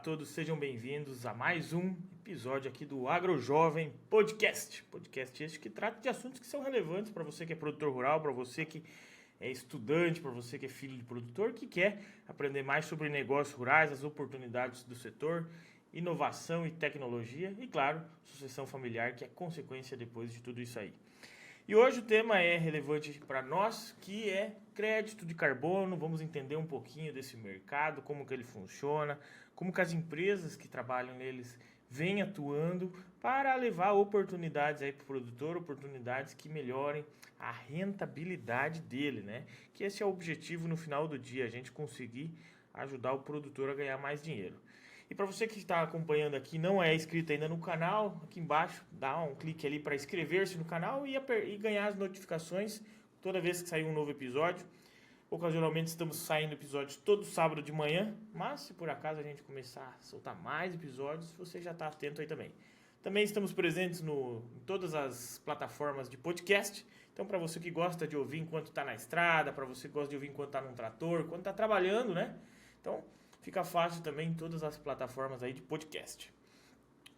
todos, sejam bem-vindos a mais um episódio aqui do AgroJovem Podcast. Podcast este que trata de assuntos que são relevantes para você que é produtor rural, para você que é estudante, para você que é filho de produtor, que quer aprender mais sobre negócios rurais, as oportunidades do setor, inovação e tecnologia e, claro, sucessão familiar, que é consequência depois de tudo isso aí. E hoje o tema é relevante para nós, que é crédito de carbono. Vamos entender um pouquinho desse mercado, como que ele funciona, como que as empresas que trabalham neles vêm atuando para levar oportunidades aí para o produtor, oportunidades que melhorem a rentabilidade dele, né? Que esse é o objetivo no final do dia, a gente conseguir ajudar o produtor a ganhar mais dinheiro. E para você que está acompanhando aqui, não é inscrito ainda no canal, aqui embaixo, dá um clique ali para inscrever-se no canal e ganhar as notificações toda vez que sair um novo episódio. Ocasionalmente estamos saindo episódios todo sábado de manhã, mas se por acaso a gente começar a soltar mais episódios, você já está atento aí também. Também estamos presentes em todas as plataformas de podcast. Então, para você que gosta de ouvir enquanto está na estrada, para você que gosta de ouvir enquanto está num trator, quando está trabalhando, né? Então, fica fácil também em todas as plataformas aí de podcast.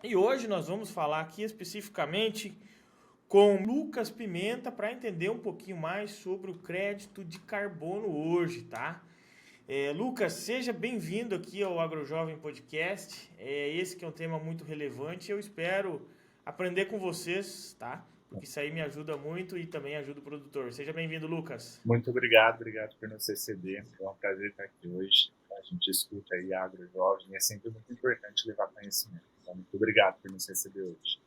E hoje nós vamos falar aqui especificamente com Lucas Pimenta para entender um pouquinho mais sobre o crédito de carbono hoje, tá? Lucas, seja bem-vindo aqui ao AgroJovem Podcast. Esse que é um tema muito relevante e eu espero aprender com vocês, tá? Porque isso aí me ajuda muito e também ajuda o produtor. Seja bem-vindo, Lucas. Muito obrigado por nos receber. É um prazer estar aqui hoje. A gente escuta aí a AgroJovem e é sempre muito importante levar conhecimento. Então, muito obrigado por nos receber hoje.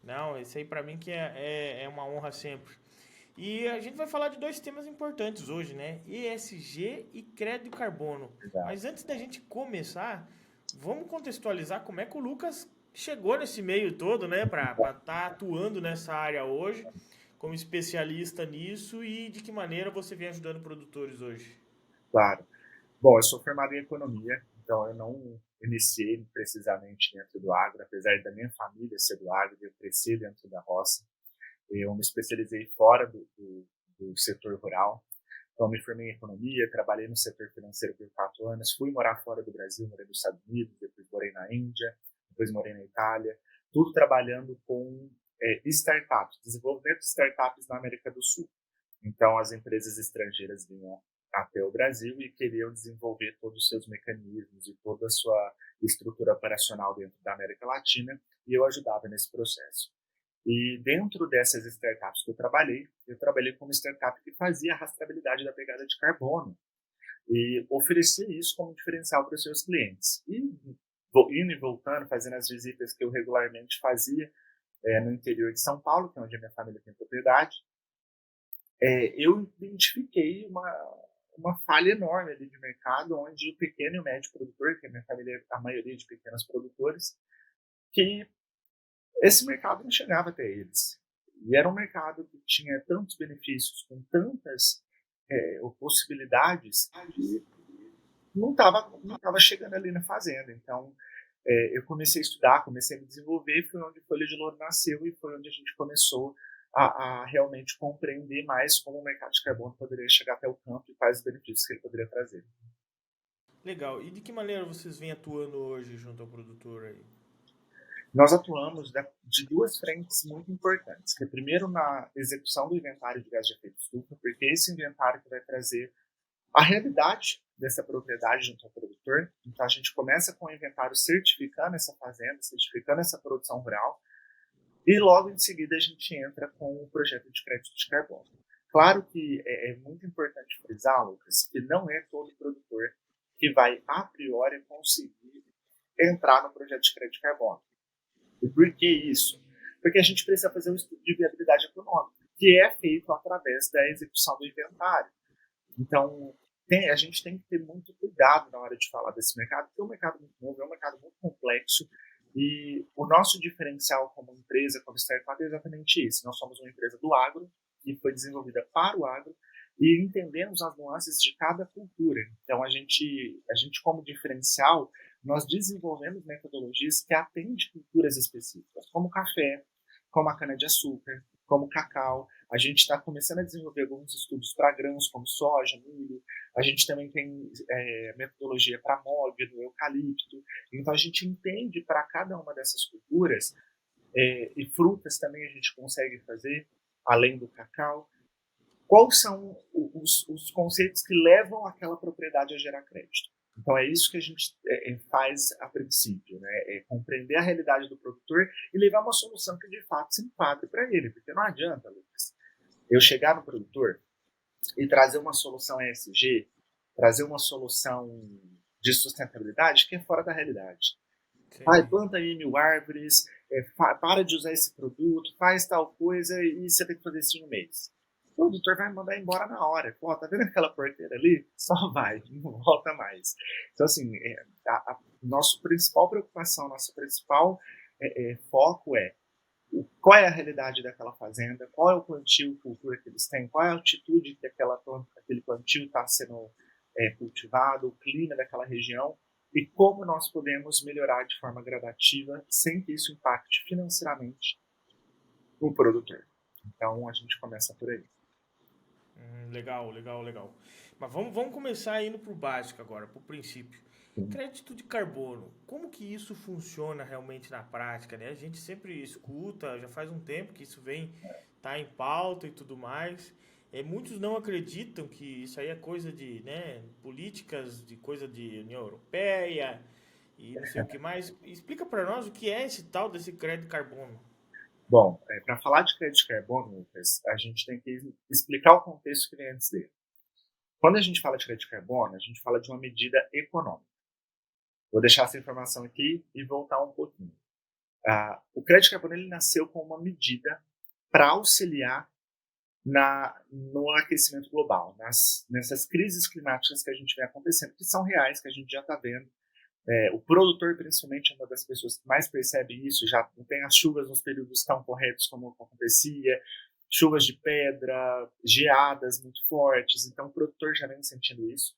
Não, isso aí para mim que é uma honra sempre. E a gente vai falar de dois temas importantes hoje, né? ESG e crédito de carbono. Obrigado. Mas antes da gente começar, vamos contextualizar como é que o Lucas chegou nesse meio todo, né? Para estar atuando nessa área hoje, como especialista nisso e de que maneira você vem ajudando produtores hoje. Claro. Bom, eu sou formado em economia, então eu não iniciei precisamente dentro do agro, apesar da minha família ser do agro, eu cresci dentro da roça. Eu me especializei fora do setor rural. Então, me formei em economia, trabalhei no setor financeiro por 4 anos, fui morar fora do Brasil, morei nos Estados Unidos, depois morei na Índia, depois morei na Itália, tudo trabalhando com startups, desenvolvimento de startups na América do Sul. Então, as empresas estrangeiras vinham até o Brasil e queriam desenvolver todos os seus mecanismos e toda a sua estrutura operacional dentro da América Latina, e eu ajudava nesse processo. E dentro dessas startups que eu trabalhei com uma startup que fazia a rastreabilidade da pegada de carbono e oferecia isso como diferencial para os seus clientes. E indo e voltando, fazendo as visitas que eu regularmente fazia no interior de São Paulo, que é onde a minha família tem propriedade, eu identifiquei uma falha enorme ali de mercado, onde o pequeno e o médio produtor, que a minha família é a maioria de pequenos produtores, que esse mercado não chegava até eles. E era um mercado que tinha tantos benefícios, com tantas possibilidades, que não estava chegando ali na fazenda. Então, eu comecei a estudar, comecei a me desenvolver, foi onde a Folha de Louro nasceu e foi onde a gente começou a realmente compreender mais como o mercado de carbono poderia chegar até o campo e quais os benefícios que ele poderia trazer. Legal. E de que maneira vocês vêm atuando hoje junto ao produtor aí? Nós atuamos de duas frentes muito importantes, que é primeiro na execução do inventário de gás de efeito estufa, porque é esse inventário que vai trazer a realidade dessa propriedade junto ao produtor. Então a gente começa com o inventário certificando essa fazenda, certificando essa produção rural, e logo em seguida a gente entra com o projeto de crédito de carbono. Claro que é muito importante frisar, Lucas, que não é todo produtor que vai a priori conseguir entrar no projeto de crédito de carbono. E por que isso? Porque a gente precisa fazer um estudo de viabilidade econômica, que é feito através da execução do inventário. Então, a gente tem que ter muito cuidado na hora de falar desse mercado, porque é um mercado muito novo, é um mercado muito complexo, e o nosso diferencial como empresa, como startup, é exatamente isso. Nós somos uma empresa do agro, que foi desenvolvida para o agro, e entendemos as nuances de cada cultura. Então, a gente como diferencial, nós desenvolvemos metodologias que atendem culturas específicas, como o café, como a cana-de-açúcar, como o cacau. A gente está começando a desenvolver alguns estudos para grãos, como soja, milho. A gente também tem metodologia para mogno, eucalipto. Então, a gente entende para cada uma dessas culturas, e frutas também a gente consegue fazer, além do cacau, quais são os conceitos que levam aquela propriedade a gerar crédito. Então, é isso que a gente faz a princípio, né? É compreender a realidade do produtor e levar uma solução que, de fato, se enquadre para ele. Porque não adianta, Lucas, eu chegar no produtor e trazer uma solução ESG, trazer uma solução de sustentabilidade que é fora da realidade. Vai, planta aí 1000 árvores, para de usar esse produto, faz tal coisa e você tem que fazer isso em um mês. O produtor vai mandar embora na hora. Pô, tá vendo aquela porteira ali? Só vai, não volta mais. Então, assim, nossa principal preocupação, nosso principal foco é qual é a realidade daquela fazenda, qual é o plantio, cultura que eles têm, qual é a altitude que aquele plantio está sendo cultivado, o clima daquela região, e como nós podemos melhorar de forma gradativa sem que isso impacte financeiramente o produtor. Então, a gente começa por aí. Legal, legal, legal. Mas vamos começar indo para o básico agora, para o princípio. Sim. Crédito de carbono, como que isso funciona realmente na prática, né? A gente sempre escuta, já faz um tempo que isso tá em pauta e tudo mais. Muitos não acreditam que isso aí é coisa de, né, políticas, de coisa de União Europeia e não sei o que mais. Explica para nós o que é esse tal desse crédito de carbono. Bom, para falar de crédito de carbono, Lucas, a gente tem que explicar o contexto que vem antes dele. Quando a gente fala de crédito de carbono, a gente fala de uma medida econômica. Vou deixar essa informação aqui e voltar um pouquinho. O crédito de carbono ele nasceu como uma medida para auxiliar no aquecimento global, nessas crises climáticas que a gente vê acontecendo, que são reais, que a gente já está vendo. O produtor, principalmente, é uma das pessoas que mais percebe isso, já não tem as chuvas nos períodos tão corretos como acontecia, chuvas de pedra, geadas muito fortes, então o produtor já vem sentindo isso.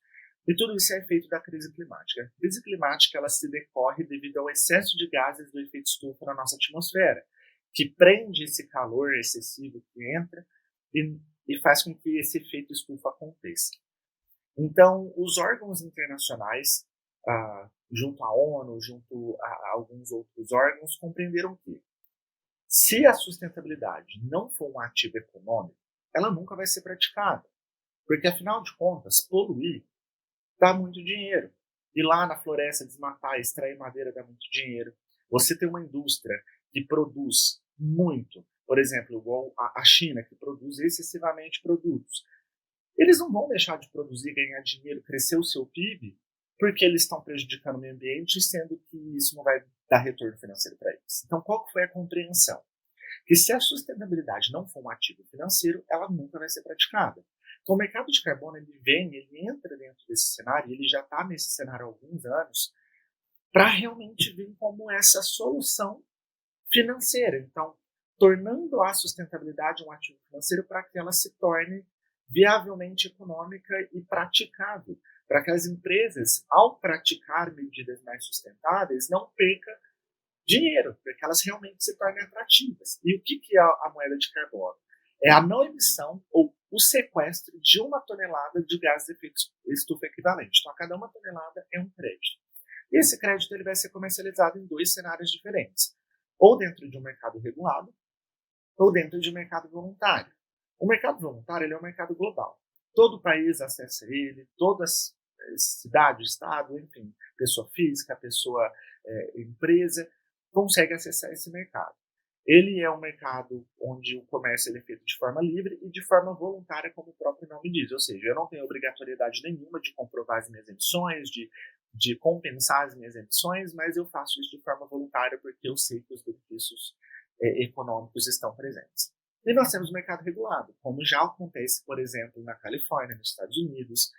E tudo isso é efeito da crise climática. A crise climática ela se decorre devido ao excesso de gases do efeito estufa na nossa atmosfera, que prende esse calor excessivo que entra e faz com que esse efeito estufa aconteça. Então, os órgãos internacionais, junto à ONU, junto a alguns outros órgãos, compreenderam que se a sustentabilidade não for um ativo econômico, ela nunca vai ser praticada. Porque, afinal de contas, poluir dá muito dinheiro. Ir lá na floresta, desmatar, extrair madeira dá muito dinheiro. Você tem uma indústria que produz muito, por exemplo, igual a China, que produz excessivamente produtos. Eles não vão deixar de produzir, ganhar dinheiro, crescer o seu PIB, porque eles estão prejudicando o meio ambiente, sendo que isso não vai dar retorno financeiro para eles. Então, qual foi a compreensão? Que se a sustentabilidade não for um ativo financeiro, ela nunca vai ser praticada. Então, o mercado de carbono, ele entra dentro desse cenário, ele já está nesse cenário há alguns anos, para realmente vir como essa solução financeira. Então, tornando a sustentabilidade um ativo financeiro para que ela se torne viavelmente econômica e praticável, para que as empresas, ao praticar medidas mais sustentáveis, não percam dinheiro, para que elas realmente se tornem atrativas. E o que é a moeda de carbono? É a não emissão ou o sequestro de 1 tonelada de gases de efeito estufa equivalente. Então, a cada 1 tonelada é um crédito. E esse crédito ele vai ser comercializado em 2 cenários diferentes. Ou dentro de um mercado regulado, ou dentro de um mercado voluntário. O mercado voluntário ele é um mercado global. Todo país acessa ele, todas cidade, estado, enfim, pessoa física, pessoa empresa, consegue acessar esse mercado. Ele é um mercado onde o comércio ele é feito de forma livre e de forma voluntária, como o próprio nome diz. Ou seja, eu não tenho obrigatoriedade nenhuma de comprovar as minhas emissões, de compensar as minhas emissões, mas eu faço isso de forma voluntária porque eu sei que os benefícios econômicos estão presentes. E nós temos o mercado regulado, como já acontece, por exemplo, na Califórnia, nos Estados Unidos,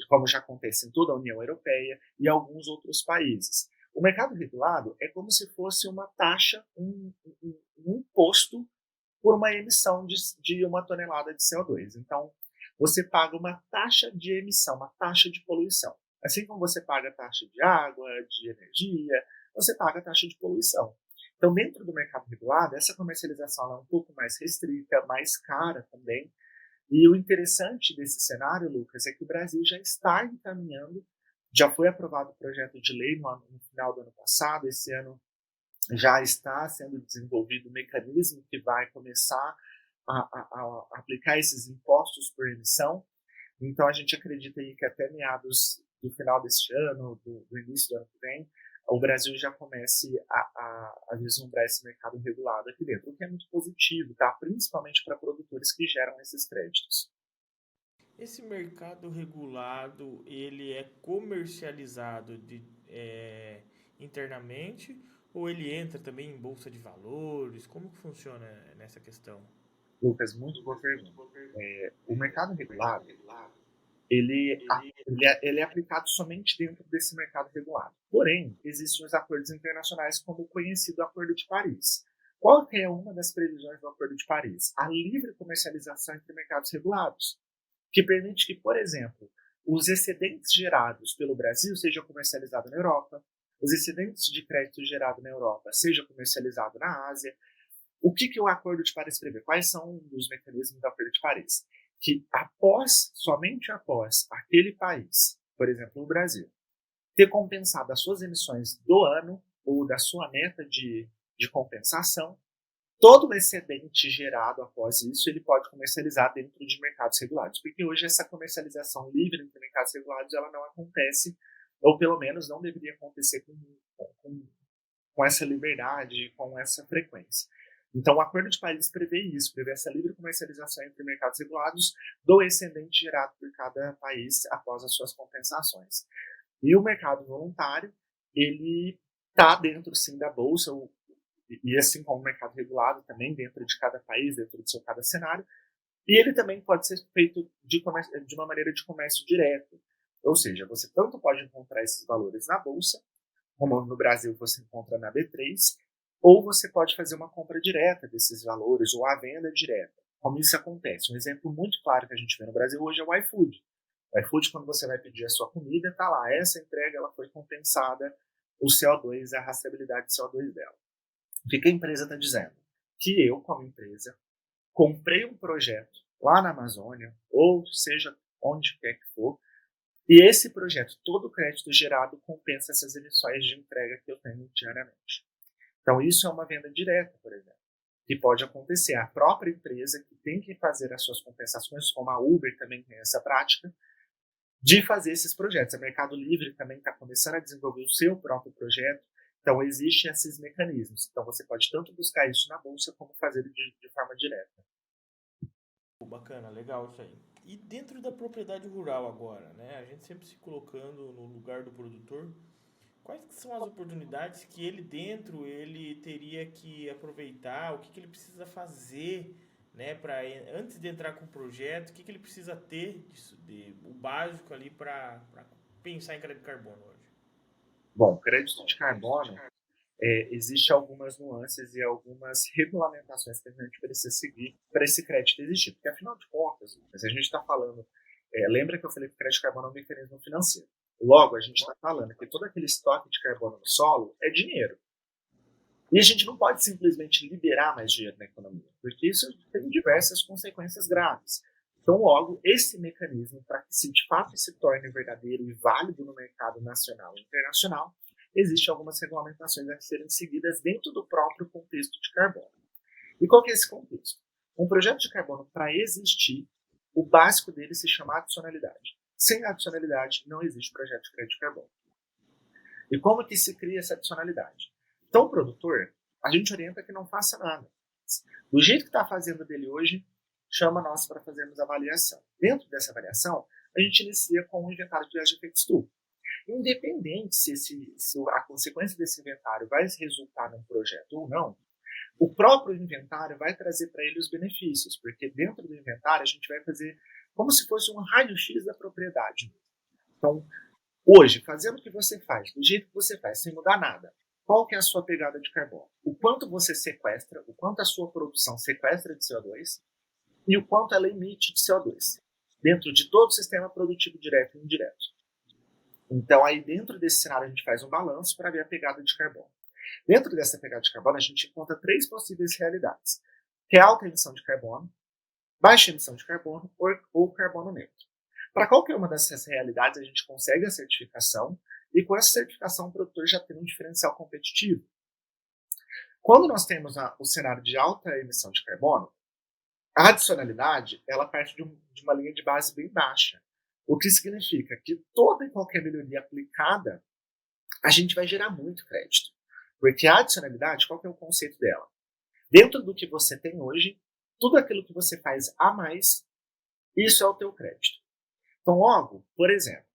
como já acontece em toda a União Europeia e alguns outros países. O mercado regulado é como se fosse uma taxa, um imposto por uma emissão de 1 tonelada de CO2. Então, você paga uma taxa de emissão, uma taxa de poluição. Assim como você paga a taxa de água, de energia, você paga a taxa de poluição. Então, dentro do mercado regulado, essa comercialização é um pouco mais restrita, mais cara também, E o interessante desse cenário, Lucas, é que o Brasil já está encaminhando, já foi aprovado o projeto de lei no final do ano passado, esse ano já está sendo desenvolvido um mecanismo que vai começar a aplicar esses impostos por emissão. Então, a gente acredita aí que até meados do final deste ano, do início do ano que vem, o Brasil já comece a vislumbrar esse mercado regulado aqui dentro, o que é muito positivo, tá? Principalmente para produtores que geram esses créditos. Esse mercado regulado, ele é comercializado internamente ou ele entra também em bolsa de valores? Como que funciona nessa questão? Lucas, muito boa pergunta. O mercado regulado, ele é aplicado somente dentro desse mercado regulado. Porém, existem os acordos internacionais como o conhecido Acordo de Paris. Qual é uma das previsões do Acordo de Paris? A livre comercialização entre mercados regulados, que permite que, por exemplo, os excedentes gerados pelo Brasil sejam comercializados na Europa, os excedentes de crédito gerados na Europa sejam comercializados na Ásia. O que o Acordo de Paris prevê? Quais são os mecanismos do Acordo de Paris? Que somente após aquele país, por exemplo, o Brasil, ter compensado as suas emissões do ano ou da sua meta de compensação, todo o excedente gerado após isso, ele pode comercializar dentro de mercados regulados, porque hoje essa comercialização livre entre mercados regulados, ela não acontece, ou pelo menos não deveria acontecer com essa liberdade, com essa frequência. Então, o Acordo de Paris prevê isso, prevê essa livre comercialização entre mercados regulados do excedente gerado por cada país após as suas compensações. E o mercado voluntário, ele está dentro, sim, da Bolsa, e assim como o mercado regulado também, dentro de cada país, dentro do seu cada cenário, e ele também pode ser feito de uma maneira de comércio direto. Ou seja, você tanto pode encontrar esses valores na Bolsa, como no Brasil você encontra na B3, ou você pode fazer uma compra direta desses valores, ou a venda direta. Como isso acontece? Um exemplo muito claro que a gente vê no Brasil hoje é o iFood. O iFood, quando você vai pedir a sua comida, está lá, essa entrega ela foi compensada, o CO2, a rastreabilidade de CO2 dela. O que a empresa está dizendo? Que eu, como empresa, comprei um projeto lá na Amazônia, ou seja, onde quer que for, e esse projeto, todo o crédito gerado compensa essas emissões de entrega que eu tenho diariamente. Então, isso é uma venda direta, por exemplo, que pode acontecer. A própria empresa que tem que fazer as suas compensações, como a Uber também tem essa prática, de fazer esses projetos. A Mercado Livre também está começando a desenvolver o seu próprio projeto. Então, existem esses mecanismos. Então, você pode tanto buscar isso na Bolsa, como fazer de forma direta. Bacana, legal isso aí. E dentro da propriedade rural agora, né? A gente sempre se colocando no lugar do produtor. Quais que são as oportunidades que ele dentro ele teria que aproveitar? O que ele precisa fazer, né, para antes de entrar com o projeto? O que ele precisa ter o básico ali para pensar em crédito de carbono hoje? Bom, crédito de carbono, existe algumas nuances e algumas regulamentações que a gente precisa seguir para esse crédito existir. Porque, afinal de contas, se a gente está falando... lembra que eu falei que o crédito de carbono é um mecanismo financeiro. Logo, a gente está falando que todo aquele estoque de carbono no solo é dinheiro. E a gente não pode simplesmente liberar mais dinheiro na economia, porque isso tem diversas consequências graves. Então, logo, esse mecanismo, para que se de fato se torne verdadeiro e válido no mercado nacional e internacional, existem algumas regulamentações a serem seguidas dentro do próprio contexto de carbono. E qual que é esse contexto? Um projeto de carbono, para existir, o básico dele se chama adicionalidade. Sem adicionalidade, não existe projeto de crédito de carbono. E como que se cria essa adicionalidade? Então, o produtor, a gente orienta que não faça nada. Do jeito que está fazendo dele hoje, chama nós para fazermos a avaliação. Dentro dessa avaliação, a gente inicia com um inventário de gases de efeito estufa. Independente se a consequência desse inventário vai resultar num projeto ou não, o próprio inventário vai trazer para ele os benefícios, porque dentro do inventário a gente vai fazer como se fosse um raio-x da propriedade. Então, hoje, fazendo o que você faz, do jeito que você faz, sem mudar nada, qual que é a sua pegada de carbono? O quanto você sequestra, o quanto a sua produção sequestra de CO2 e o quanto ela emite de CO2, dentro de todo o sistema produtivo direto e indireto. Então, aí dentro desse cenário a gente faz um balanço para ver a pegada de carbono. Dentro dessa pegada de carbono, a gente encontra 3 possíveis realidades, que é a alta emissão de carbono, baixa emissão de carbono ou carbono neutro. Para qualquer uma dessas realidades, a gente consegue a certificação e com essa certificação o produtor já tem um diferencial competitivo. Quando nós temos o cenário de alta emissão de carbono, a adicionalidade ela parte de uma linha de base bem baixa, o que significa que toda e qualquer melhoria aplicada, a gente vai gerar muito crédito. Porque a adicionalidade, qual que é o conceito dela? Dentro do que você tem hoje, tudo aquilo que você faz a mais, isso é o teu crédito. Então, logo, por exemplo,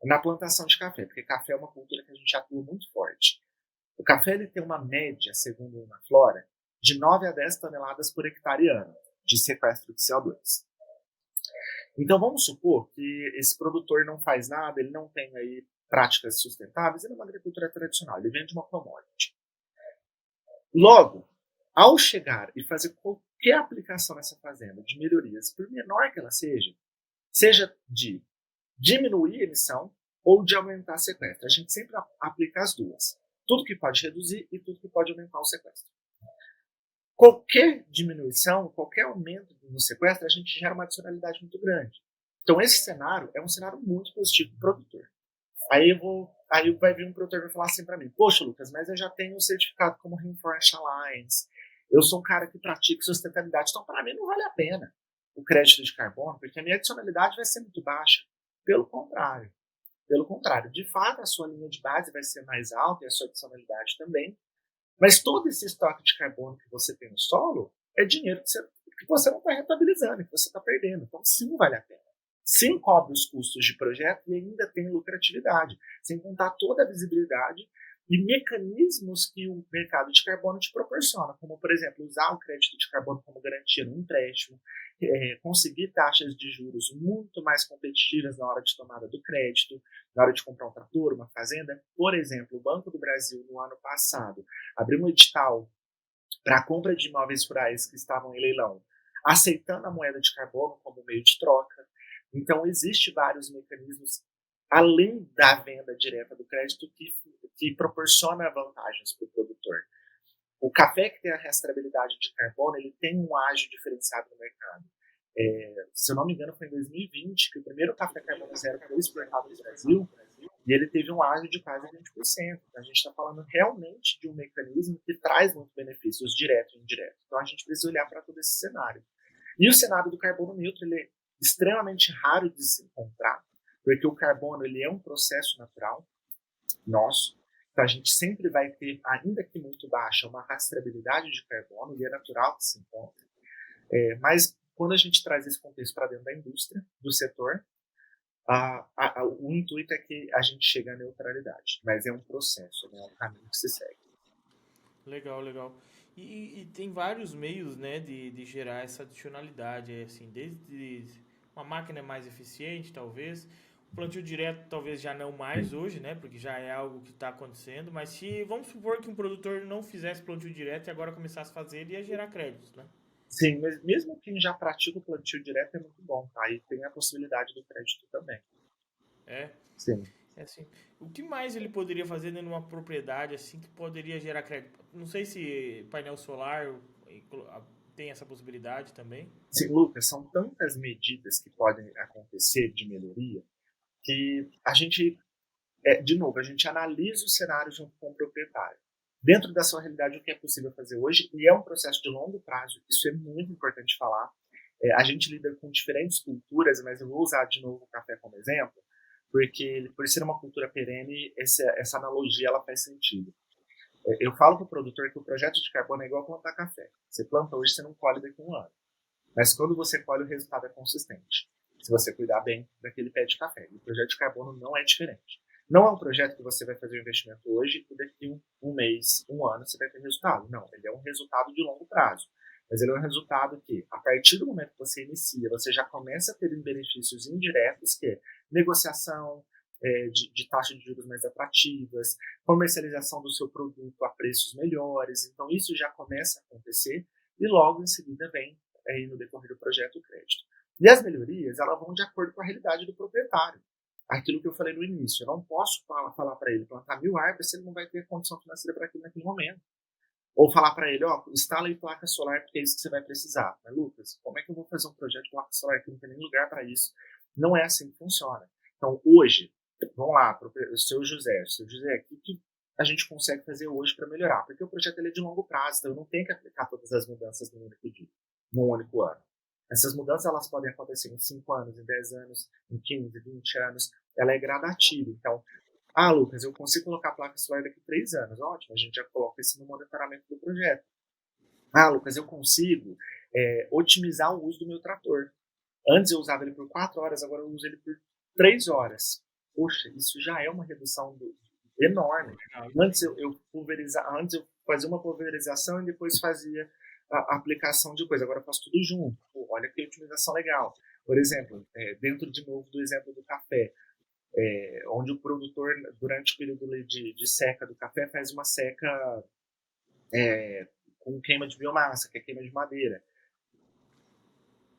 na plantação de café, porque café é uma cultura que a gente atua muito forte. O café ele tem uma média, segundo a Flora, de 9 a 10 toneladas por hectare ano de sequestro de CO2. Então, vamos supor que esse produtor não faz nada, ele não tem aí práticas sustentáveis, ele é uma agricultura tradicional, ele vende uma commodity. Logo, ao chegar e fazer qualquer aplicação nessa fazenda de melhorias, por menor que ela seja de diminuir a emissão ou de aumentar a sequestro. A gente sempre aplica as duas. Tudo que pode reduzir e tudo que pode aumentar o sequestro. Qualquer diminuição, qualquer aumento no sequestro, a gente gera uma adicionalidade muito grande. Então, esse cenário é um cenário muito positivo para o produtor. Aí vai vir um produtor e vai falar assim para mim: poxa, Lucas, mas eu já tenho um certificado como Rainforest Alliance, eu sou um cara que pratica sustentabilidade, então para mim não vale a pena o crédito de carbono, porque a minha adicionalidade vai ser muito baixa. Pelo contrário, de fato a sua linha de base vai ser mais alta e a sua adicionalidade também, mas todo esse estoque de carbono que você tem no solo é dinheiro que você não está rentabilizando, que você está perdendo, então sim vale a pena. Sim cobre os custos de projeto e ainda tem lucratividade, sem contar toda a visibilidade e mecanismos que o mercado de carbono te proporciona, como, por exemplo, usar o crédito de carbono como garantia no empréstimo, conseguir taxas de juros muito mais competitivas na hora de tomada do crédito, na hora de comprar um trator, uma fazenda. Por exemplo, o Banco do Brasil, no ano passado, abriu um edital para a compra de imóveis rurais que estavam em leilão, aceitando a moeda de carbono como meio de troca. Então, existem vários mecanismos, além da venda direta do crédito, que proporciona vantagens para o produtor. O café que tem a rastreabilidade de carbono, ele tem um ágio diferenciado no mercado. Se eu não me engano, foi em 2020 que o primeiro café carbono zero foi exportado no Brasil e ele teve um ágio de quase 20%. Então, a gente está falando realmente de um mecanismo que traz muitos benefícios, direto e indireto. Então, a gente precisa olhar para todo esse cenário. E o cenário do carbono neutro, ele é extremamente raro de se encontrar, porque o carbono ele é um processo natural nosso. Então, a gente sempre vai ter, ainda que muito baixa, uma rastreabilidade de carbono, e é natural que se encontre. Mas, quando a gente traz esse contexto para dentro da indústria, do setor, o intuito é que a gente chegue à neutralidade. Mas é um processo, né? É um caminho que se segue. Legal, legal. E tem vários meios, né, de gerar essa adicionalidade, assim, desde uma máquina mais eficiente, talvez. O plantio direto talvez já não mais hoje, né, porque já é algo que está acontecendo, mas se vamos supor que um produtor não fizesse plantio direto e agora começasse a fazer, ele ia gerar créditos, né? Sim, mas mesmo quem já pratica o plantio direto é muito bom, tá? E tem a possibilidade do crédito também. É. Sim. É assim, o que mais ele poderia fazer dentro de uma propriedade assim que poderia gerar crédito? Não sei se painel solar tem essa possibilidade também. Sim, Lucas, são tantas medidas que podem acontecer de melhoria que a gente, de novo, a gente analisa o cenário junto com o proprietário. Dentro da sua realidade, o que é possível fazer hoje, e é um processo de longo prazo, isso é muito importante falar. A gente lida com diferentes culturas, mas eu vou usar de novo o café como exemplo, porque por ser uma cultura perene, essa analogia ela faz sentido. Eu falo para o produtor que o projeto de carbono é igual plantar café. Você planta hoje, você não colhe daqui a um ano. Mas quando você colhe, o resultado é consistente. Se você cuidar bem daquele pé de café. E o projeto de carbono não é diferente. Não é um projeto que você vai fazer o investimento hoje e daqui um mês, um ano, você vai ter resultado. Não, ele é um resultado de longo prazo. Mas ele é um resultado que, a partir do momento que você inicia, você já começa a ter benefícios indiretos, que é negociação de taxas de juros mais atrativas, comercialização do seu produto a preços melhores. Então, isso já começa a acontecer e logo em seguida vem aí no decorrer do projeto o crédito. E as melhorias, elas vão de acordo com a realidade do proprietário. Aquilo que eu falei no início, eu não posso falar para ele plantar 1000 árvores se ele não vai ter condição financeira para aquilo naquele momento. Ou falar para ele, instala aí placa solar porque é isso que você vai precisar. Mas, Lucas, como é que eu vou fazer um projeto de placa solar que não tem nem lugar para isso? Não é assim que funciona. Então, hoje, vamos lá, o seu José, o que a gente consegue fazer hoje para melhorar? Porque o projeto ele é de longo prazo, então eu não tenho que aplicar todas as mudanças num único dia, num único ano. Essas mudanças elas podem acontecer em 5 anos, em 10 anos, em 15, 20 anos. Ela é gradativa. Então, Lucas, eu consigo colocar a placa solar daqui a 3 anos. Ótimo, a gente já coloca isso no monitoramento do projeto. Lucas, eu consigo otimizar o uso do meu trator. Antes eu usava ele por 4 horas, agora eu uso ele por 3 horas. Poxa, isso já é uma redução enorme. Antes eu fazia uma pulverização e depois fazia a aplicação de coisa. Agora eu faço tudo junto. Pô, olha que otimização legal. Por exemplo, dentro de novo do exemplo do café, onde o produtor, durante o período de seca do café, faz uma seca com queima de biomassa, que é queima de madeira.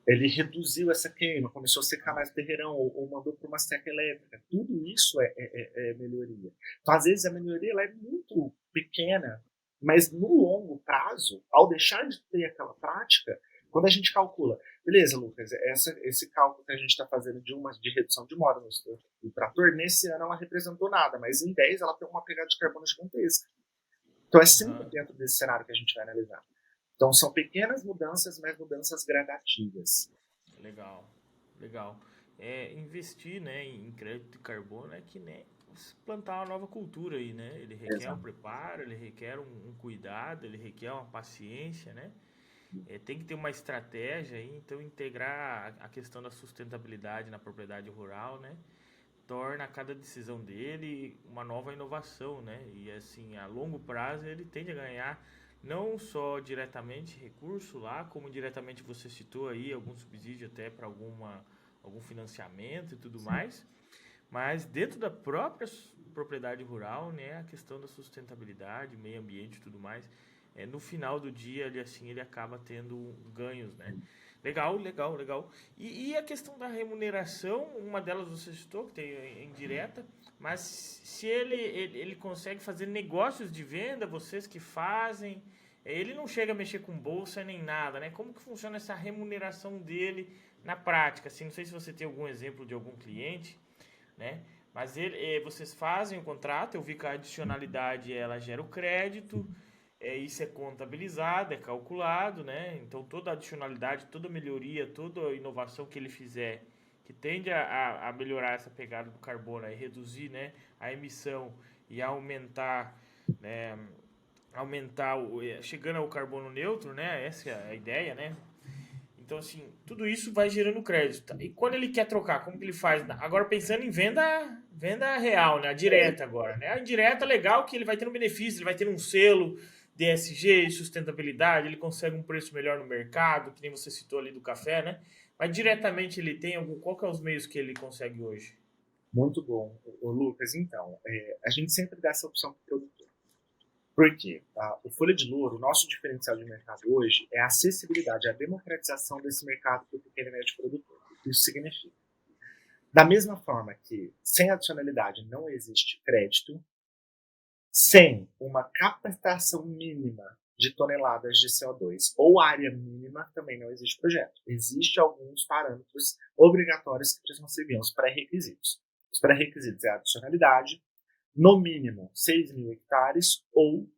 Ele reduziu essa queima, começou a secar mais o terreirão, ou mandou para uma seca elétrica. Tudo isso é melhoria. Então, às vezes, a melhoria ela é muito pequena, mas no longo prazo, ao deixar de ter aquela prática, quando a gente calcula, beleza, Lucas, esse cálculo que a gente está fazendo de redução de moda no trator, nesse ano ela representou nada, mas em 10 ela tem uma pegada de carbono gigantesca. Então, é sempre dentro desse cenário que a gente vai analisar. Então, são pequenas mudanças, mas mudanças gradativas. Legal, legal. Investir, né, em crédito de carbono é que nem plantar uma nova cultura aí, né? Ele requer um preparo, ele requer um cuidado, ele requer uma paciência, né? Tem que ter uma estratégia aí, então integrar a questão da sustentabilidade na propriedade rural, né? Torna cada decisão dele uma nova inovação, né? E assim, a longo prazo ele tende a ganhar não só diretamente recurso lá, como diretamente você citou aí, algum subsídio até para algum financiamento e tudo mais, mas dentro da própria propriedade rural, né, a questão da sustentabilidade, meio ambiente e tudo mais, no final do dia, ele acaba tendo ganhos, né? Legal, legal, legal. E a questão da remuneração, uma delas você citou, que tem indireta, mas se ele consegue fazer negócios de venda, vocês que fazem, ele não chega a mexer com bolsa nem nada, né? Como que funciona essa remuneração dele na prática? Assim, não sei se você tem algum exemplo de algum cliente, né? Mas vocês fazem o contrato, eu vi que a adicionalidade ela gera o crédito, isso é contabilizado, é calculado, né? Então toda adicionalidade, toda melhoria, toda inovação que ele fizer, que tende a melhorar essa pegada do carbono e reduzir, né, a emissão e aumentar, né, chegando ao carbono neutro, né? Essa é a ideia, né? Então, assim, tudo isso vai gerando crédito. Tá? E quando ele quer trocar, como que ele faz? Agora pensando em venda real, né? A direta agora, né? A indireta legal que ele vai ter um benefício, ele vai ter um selo DSG, sustentabilidade, ele consegue um preço melhor no mercado, que nem você citou ali do café, né? Mas diretamente ele tem qual que é os meios que ele consegue hoje? Muito bom, Lucas. Então, a gente sempre dá essa opção para o produtor. Por quê? O Folha de Louro, o nosso diferencial de mercado hoje é a acessibilidade, a democratização desse mercado para o pequeno e médio produtor. O que isso significa? Da mesma forma que sem adicionalidade não existe crédito, sem uma captação mínima de toneladas de CO2 ou área mínima também não existe projeto. Existem alguns parâmetros obrigatórios que precisam seguir, os pré-requisitos. Os pré-requisitos é a adicionalidade, no mínimo 6 mil hectares ou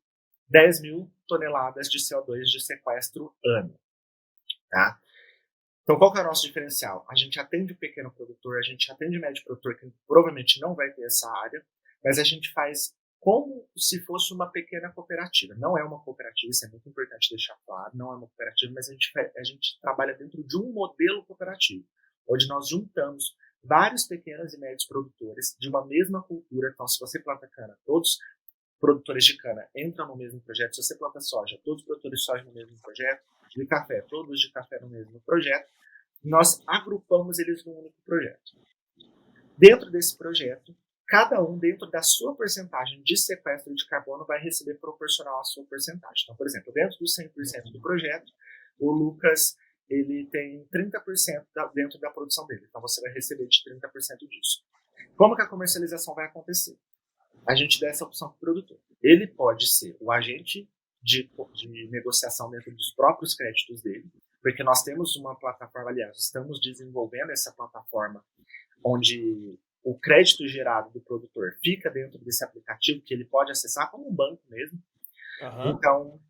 10 mil toneladas de CO2 de sequestro ano. Tá? Então, qual que é o nosso diferencial? A gente atende o pequeno produtor, a gente atende o médio produtor, que provavelmente não vai ter essa área, mas a gente faz como se fosse uma pequena cooperativa. Não é uma cooperativa, isso é muito importante deixar claro, não é uma cooperativa, mas a gente trabalha dentro de um modelo cooperativo, onde nós juntamos vários pequenos e médios produtores de uma mesma cultura. Então, se você planta cana, todos produtores de cana entram no mesmo projeto. Se você planta soja, todos os produtores de soja no mesmo projeto. De café, todos de café no mesmo projeto. Nós agrupamos eles num único projeto. Dentro desse projeto, cada um, dentro da sua porcentagem de sequestro de carbono, vai receber proporcional à sua porcentagem. Então, por exemplo, dentro dos 100% do projeto, o Lucas ele tem 30% dentro da produção dele. Então, você vai receber de 30% disso. Como que a comercialização vai acontecer? A gente dá essa opção para o produtor. Ele pode ser o agente de negociação dentro dos próprios créditos dele, porque nós temos uma plataforma, aliás, estamos desenvolvendo essa plataforma onde o crédito gerado do produtor fica dentro desse aplicativo que ele pode acessar como um banco mesmo. Então,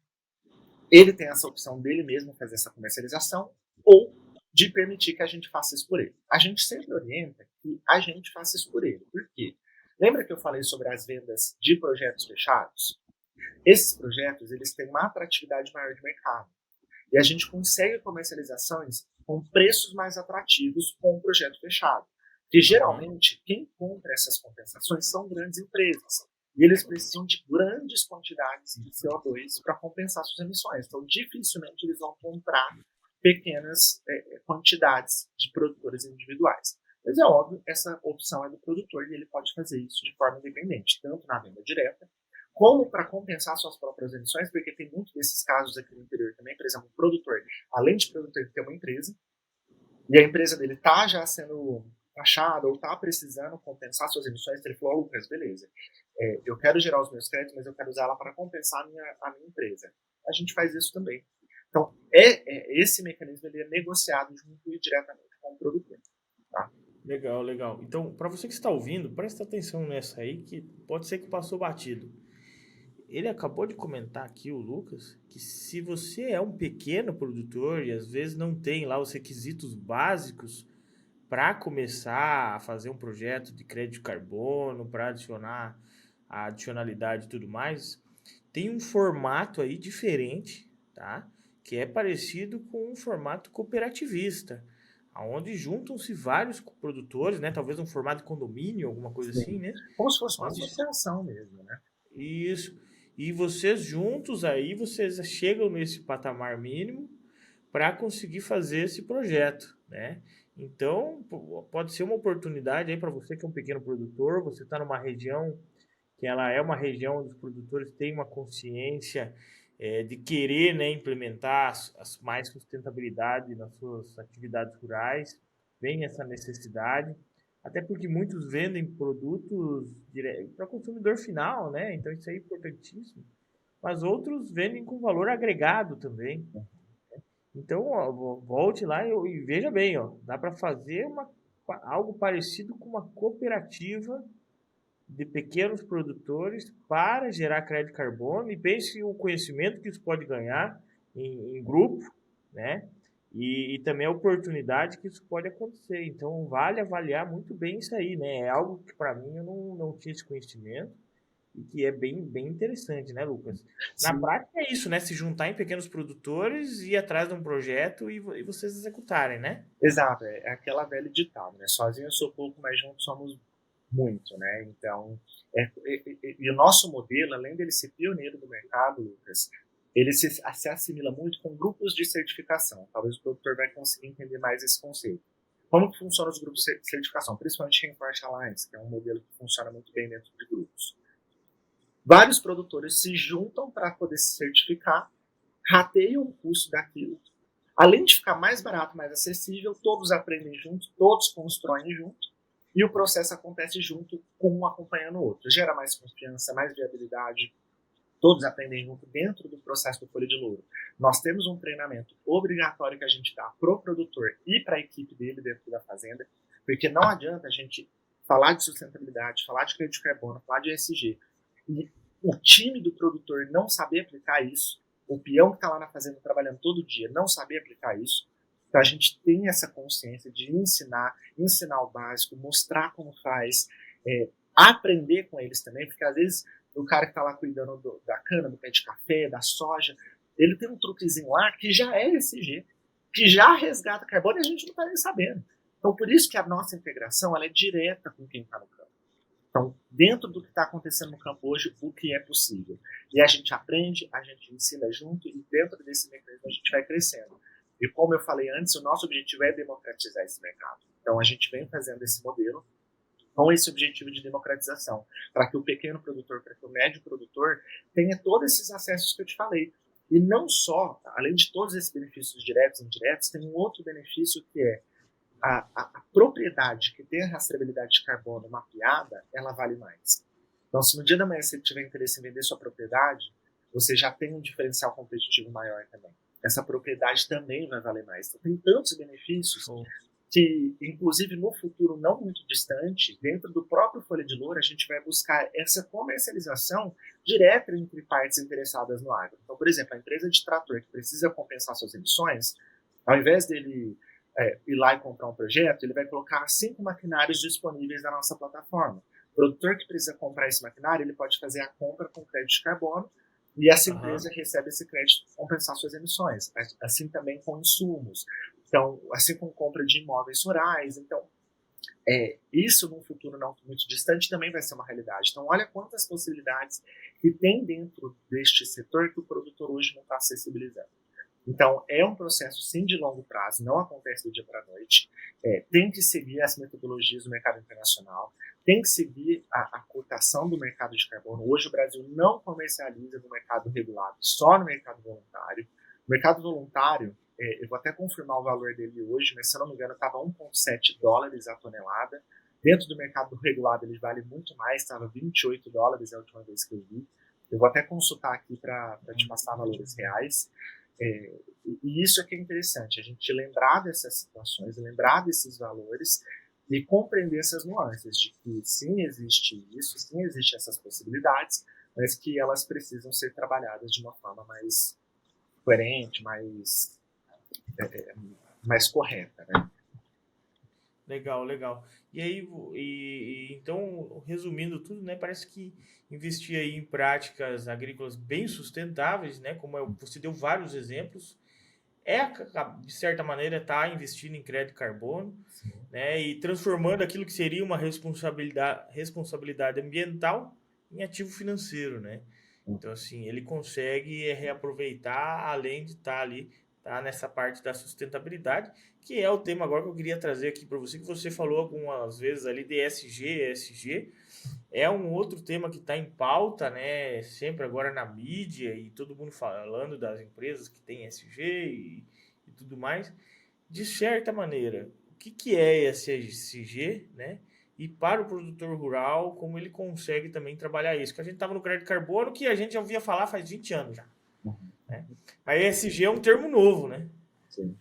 ele tem essa opção dele mesmo fazer essa comercialização ou de permitir que a gente faça isso por ele. A gente sempre orienta que a gente faça isso por ele. Por quê? Lembra que eu falei sobre as vendas de projetos fechados? Esses projetos, eles têm uma atratividade maior de mercado. E a gente consegue comercializações com preços mais atrativos com o projeto fechado. Porque geralmente, quem compra essas compensações são grandes empresas. E eles precisam de grandes quantidades de CO2 para compensar suas emissões. Então, dificilmente eles vão comprar pequenas quantidades de produtores individuais. Mas é óbvio, essa opção é do produtor e ele pode fazer isso de forma independente, tanto na venda direta, como para compensar suas próprias emissões, porque tem muitos desses casos aqui no interior também. Por exemplo, o produtor, além de produtor, ter uma empresa, e a empresa dele está já sendo taxada ou está precisando compensar suas emissões, então ele falou: Lucas, beleza, eu quero gerar os meus créditos, mas eu quero usar ela para compensar a minha empresa. A gente faz isso também. Então, esse mecanismo ele é negociado junto e diretamente com o produtor. Tá? Legal, legal. Então, para você que está ouvindo, presta atenção nessa aí, que pode ser que passou batido. Ele acabou de comentar aqui, o Lucas, que se você é um pequeno produtor e às vezes não tem lá os requisitos básicos para começar a fazer um projeto de crédito de carbono, para adicionar a adicionalidade e tudo mais, tem um formato aí diferente, tá? Que é parecido com um formato cooperativista, onde juntam-se vários produtores, né? Talvez um formato de condomínio, alguma coisa assim, né? Como se fosse uma associação mesmo, né? Isso. E vocês juntos aí, vocês chegam nesse patamar mínimo para conseguir fazer esse projeto, né? Então, pode ser uma oportunidade aí para você que é um pequeno produtor, você está numa região que ela é uma região onde os produtores têm uma consciência de querer, né, implementar mais sustentabilidade nas suas atividades rurais, vem essa necessidade, até porque muitos vendem produtos para consumidor final, né? Então isso é importantíssimo. Mas outros vendem com valor agregado também. Então, ó, volte lá e veja bem, ó, dá para fazer algo parecido com uma cooperativa de pequenos produtores para gerar crédito carbono e pense o conhecimento que isso pode ganhar em grupo, né? E também a oportunidade que isso pode acontecer. Então, vale avaliar muito bem isso aí, né? É algo que para mim eu não tinha esse conhecimento e que é bem interessante, né, Lucas? Na Sim. prática é isso, né? Se juntar em pequenos produtores, ir atrás de um projeto e vocês executarem, né? Exato, é aquela velha ditado, né? Sozinho eu sou pouco, mas juntos somos muito, né? Então, e o nosso modelo, além dele ser pioneiro do mercado, Lucas, ele se assimila muito com grupos de certificação. Talvez o produtor vai conseguir entender mais esse conceito. Como que funcionam os grupos de certificação? Principalmente Rainforest Alliance, que é um modelo que funciona muito bem dentro de grupos. Vários produtores se juntam para poder se certificar, rateiam o custo daquilo. Além de ficar mais barato, mais acessível, todos aprendem juntos, todos constroem juntos, e o processo acontece junto, um acompanhando o outro. Gera mais confiança, mais viabilidade, todos aprendem junto dentro do processo do Folha de Louro. Nós temos um treinamento obrigatório que a gente dá para o produtor e para a equipe dele dentro da fazenda, porque não adianta a gente falar de sustentabilidade, falar de crédito de carbono, falar de ESG, e o time do produtor não saber aplicar isso, o peão que está lá na fazenda trabalhando todo dia não saber aplicar isso. Então a gente tem essa consciência de ensinar o básico, mostrar como faz, aprender com eles também, porque às vezes o cara que está lá cuidando da cana, do pé de café, da soja, ele tem um truquezinho lá que já é ESG, que já resgata carbono e a gente não está nem sabendo. Então por isso que a nossa integração ela é direta com quem está no campo. Então, dentro do que está acontecendo no campo hoje, o que é possível. E a gente aprende, a gente ensina junto, e dentro desse mecanismo a gente vai crescendo. E como eu falei antes, o nosso objetivo é democratizar esse mercado. Então, a gente vem fazendo esse modelo com esse objetivo de democratização, para que o pequeno produtor, para que o médio produtor tenha todos esses acessos que eu te falei. E não só, além de todos esses benefícios diretos e indiretos, tem um outro benefício que é a propriedade que tem a rastreabilidade de carbono mapeada, ela vale mais. Então, se no dia da manhã você tiver interesse em vender sua propriedade, você já tem um diferencial competitivo maior também. Essa propriedade também vai valer mais. Então, tem tantos benefícios que, inclusive, no futuro não muito distante, dentro do próprio Folha de Louro, a gente vai buscar essa comercialização direta entre partes interessadas no agro. Então, por exemplo, a empresa de trator que precisa compensar suas emissões, ao invés dele ir lá e comprar um projeto, ele vai colocar 5 maquinários disponíveis na nossa plataforma. O produtor que precisa comprar esse maquinário, ele pode fazer a compra com crédito de carbono e essa empresa recebe esse crédito para compensar suas emissões. Assim também com insumos. Então, assim como compra de imóveis rurais. Então, isso num futuro não muito distante também vai ser uma realidade. Então, olha quantas possibilidades que tem dentro deste setor que o produtor hoje não está acessibilizando. Então, é um processo, sim, de longo prazo, não acontece do dia para a noite. Tem que seguir as metodologias do mercado internacional, tem que seguir a cotação do mercado de carbono. Hoje, o Brasil não comercializa no mercado regulado, só no mercado voluntário. O mercado voluntário, eu vou até confirmar o valor dele hoje, mas se eu não me engano, estava $1,7 a tonelada. Dentro do mercado regulado, ele vale muito mais, estava $28 a última vez que eu vi. Eu vou até consultar aqui para te passar valores reais. E isso é que é interessante, a gente lembrar dessas situações, lembrar desses valores e compreender essas nuances de que sim existe isso, sim existe essas possibilidades, mas que elas precisam ser trabalhadas de uma forma mais coerente, mais correta, né? Legal, legal. E aí, então, resumindo tudo, né, parece que investir aí em práticas agrícolas bem sustentáveis, né, você deu vários exemplos, de certa maneira, está investindo em crédito carbono, né, e transformando aquilo que seria uma responsabilidade ambiental em ativo financeiro, né? Então, assim, ele consegue reaproveitar, além de estar ali, tá nessa parte da sustentabilidade, que é o tema agora que eu queria trazer aqui para você, que você falou algumas vezes ali de ESG. É um outro tema que está em pauta, né? Sempre agora na mídia e todo mundo falando das empresas que têm ESG e tudo mais. De certa maneira, o que é ESG, né? E para o produtor rural, como ele consegue também trabalhar isso. Que a gente estava no crédito carbono, que a gente já ouvia falar faz 20 anos já. Né? Mas ESG é um termo novo, né? Sim.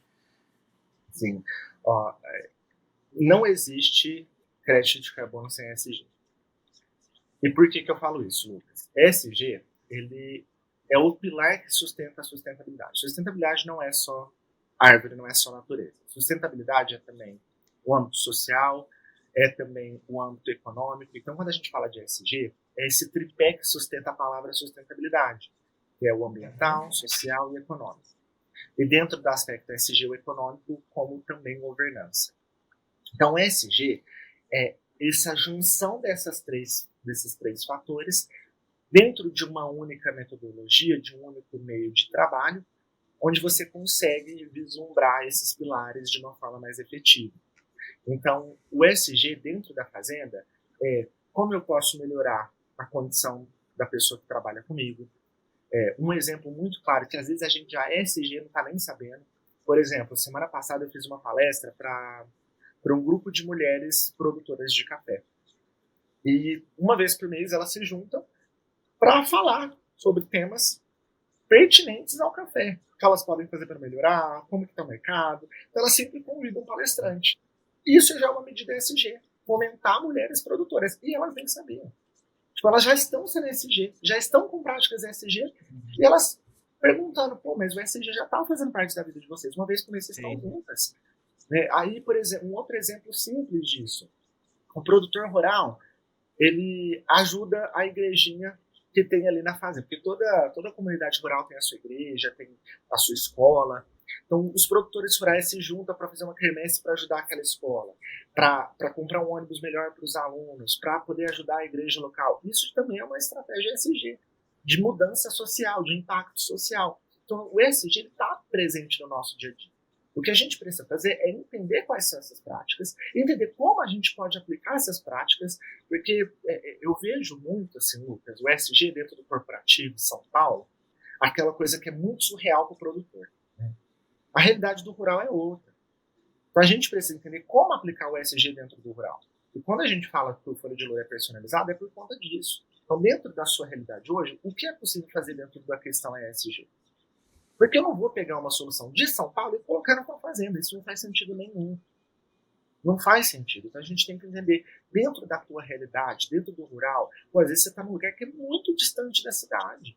Sim. Ó, não existe crédito de carbono sem ESG. E por que eu falo isso, Lucas? ESG, ele é o pilar que sustenta a sustentabilidade. Sustentabilidade não é só árvore, não é só natureza. Sustentabilidade é também o âmbito social, é também o âmbito econômico. Então, quando a gente fala de ESG, é esse tripé que sustenta a palavra sustentabilidade, que é o ambiental, social e econômico. E dentro do aspecto ESG, o econômico, como também governança. Então, ESG é essa junção desses três fatores dentro de uma única metodologia, de um único meio de trabalho, onde você consegue vislumbrar esses pilares de uma forma mais efetiva. Então, o ESG dentro da fazenda é como eu posso melhorar a condição da pessoa que trabalha comigo. Um exemplo muito claro, que às vezes a gente já é ESG, não está nem sabendo. Por exemplo, semana passada eu fiz uma palestra para um grupo de mulheres produtoras de café. E uma vez por mês elas se juntam para falar sobre temas pertinentes ao café. O que elas podem fazer para melhorar, como que está o mercado. Então elas sempre convidam um palestrante. Isso já é uma medida ESG, fomentar mulheres produtoras. E elas nem sabiam. Tipo, elas já estão sendo ESG, já estão com práticas ESG, e elas perguntando, pô, mas o ESG já está fazendo parte da vida de vocês, uma vez por mês vocês estão juntas. Aí, por exemplo, um outro exemplo simples disso. O produtor rural, ele ajuda a igrejinha que tem ali na fazenda, porque toda comunidade rural tem a sua igreja, tem a sua escola. Então, os produtores rurais se juntam para fazer uma quermesse para ajudar aquela escola, para comprar um ônibus melhor para os alunos, para poder ajudar a igreja local. Isso também é uma estratégia ESG, de mudança social, de impacto social. Então, o ESG está presente no nosso dia a dia. O que a gente precisa fazer é entender quais são essas práticas, entender como a gente pode aplicar essas práticas, porque eu vejo muito, assim, Lucas, o ESG dentro do corporativo de São Paulo, aquela coisa que é muito surreal para o produtor. A realidade do rural é outra. Então a gente precisa entender como aplicar o ESG dentro do rural. E quando a gente fala que o folha de louro é personalizado, é por conta disso. Então, dentro da sua realidade hoje, o que é possível fazer dentro da questão ESG? Porque eu não vou pegar uma solução de São Paulo e colocar na tua fazenda. Isso não faz sentido nenhum. Não faz sentido. Então a gente tem que entender, dentro da tua realidade, dentro do rural, às vezes você está num lugar que é muito distante da cidade.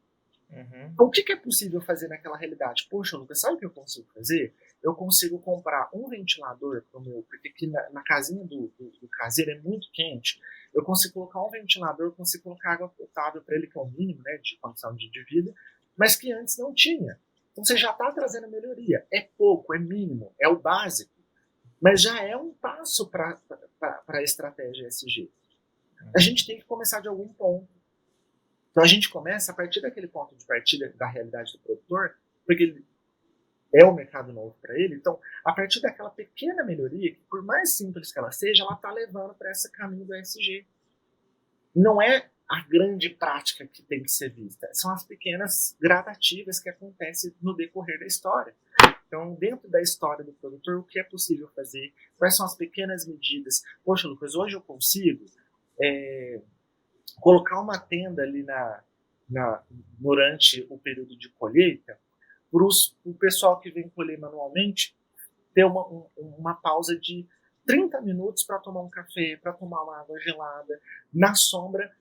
Então o que é possível fazer naquela realidade? Poxa, Lucas, sabe o que eu consigo fazer? Eu consigo comprar um ventilador para o meu, porque aqui na casinha do caseiro é muito quente. Eu consigo colocar um ventilador, eu consigo colocar água potável para ele, que é o mínimo, né, de condição de vida, mas que antes não tinha. Então você já está trazendo melhoria. É pouco, é mínimo, é o básico, mas já é um passo para a estratégia ESG. A gente tem que começar de algum ponto. Então a gente começa a partir daquele ponto de partida da realidade do produtor, porque ele é um mercado novo para ele. Então, a partir daquela pequena melhoria, que por mais simples que ela seja, ela está levando para esse caminho do ESG. Não é a grande prática que tem que ser vista, são as pequenas gradativas que acontecem no decorrer da história. Então, dentro da história do produtor, o que é possível fazer? Quais são as pequenas medidas? Poxa, Lucas, hoje eu consigo colocar uma tenda ali durante o período de colheita, para o pessoal que vem colher manualmente ter uma pausa de 30 minutos para tomar um café, para tomar uma água gelada, na sombra,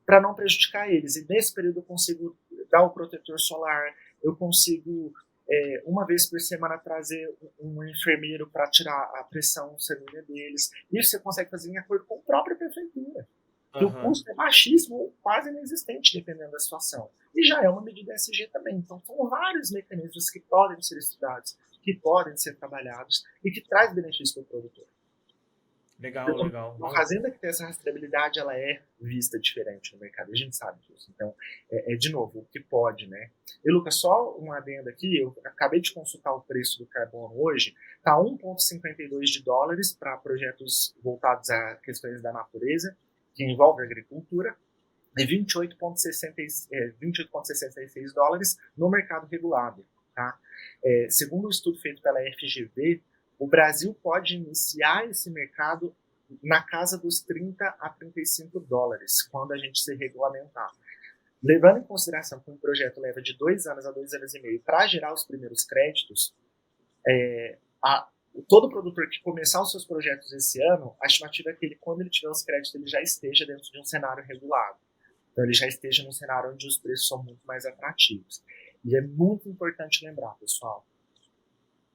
para não prejudicar eles. E nesse período eu consigo dar o protetor solar, eu consigo, uma vez por semana, trazer um enfermeiro para tirar a pressão sanguínea deles. Isso você consegue fazer em acordo com a própria prefeitura. E o custo é baixíssimo, quase inexistente, dependendo da situação. E já é uma medida ESG também. Então, são vários mecanismos que podem ser estudados, que podem ser trabalhados e que traz benefício para o produtor. Legal, legal. Uma fazenda que tem essa rastreabilidade, ela é vista diferente no mercado. A gente sabe disso. Então, de novo, o que pode, né? E, Lucas, só um adendo aqui. Eu acabei de consultar o preço do carbono hoje. Está $1,52 para projetos voltados a questões da natureza, que envolve a agricultura, e $28,66 no mercado regulado. Tá? Segundo o um estudo feito pela FGV, o Brasil pode iniciar esse mercado na casa dos $30 a $35, quando a gente se regulamentar. Levando em consideração que um projeto leva de 2 anos a 2 anos e meio para gerar os primeiros créditos, todo produtor que começar os seus projetos esse ano, a estimativa é que ele, quando ele tiver os créditos, ele já esteja dentro de um cenário regulado. Então ele já esteja num cenário onde os preços são muito mais atrativos. E é muito importante lembrar, pessoal,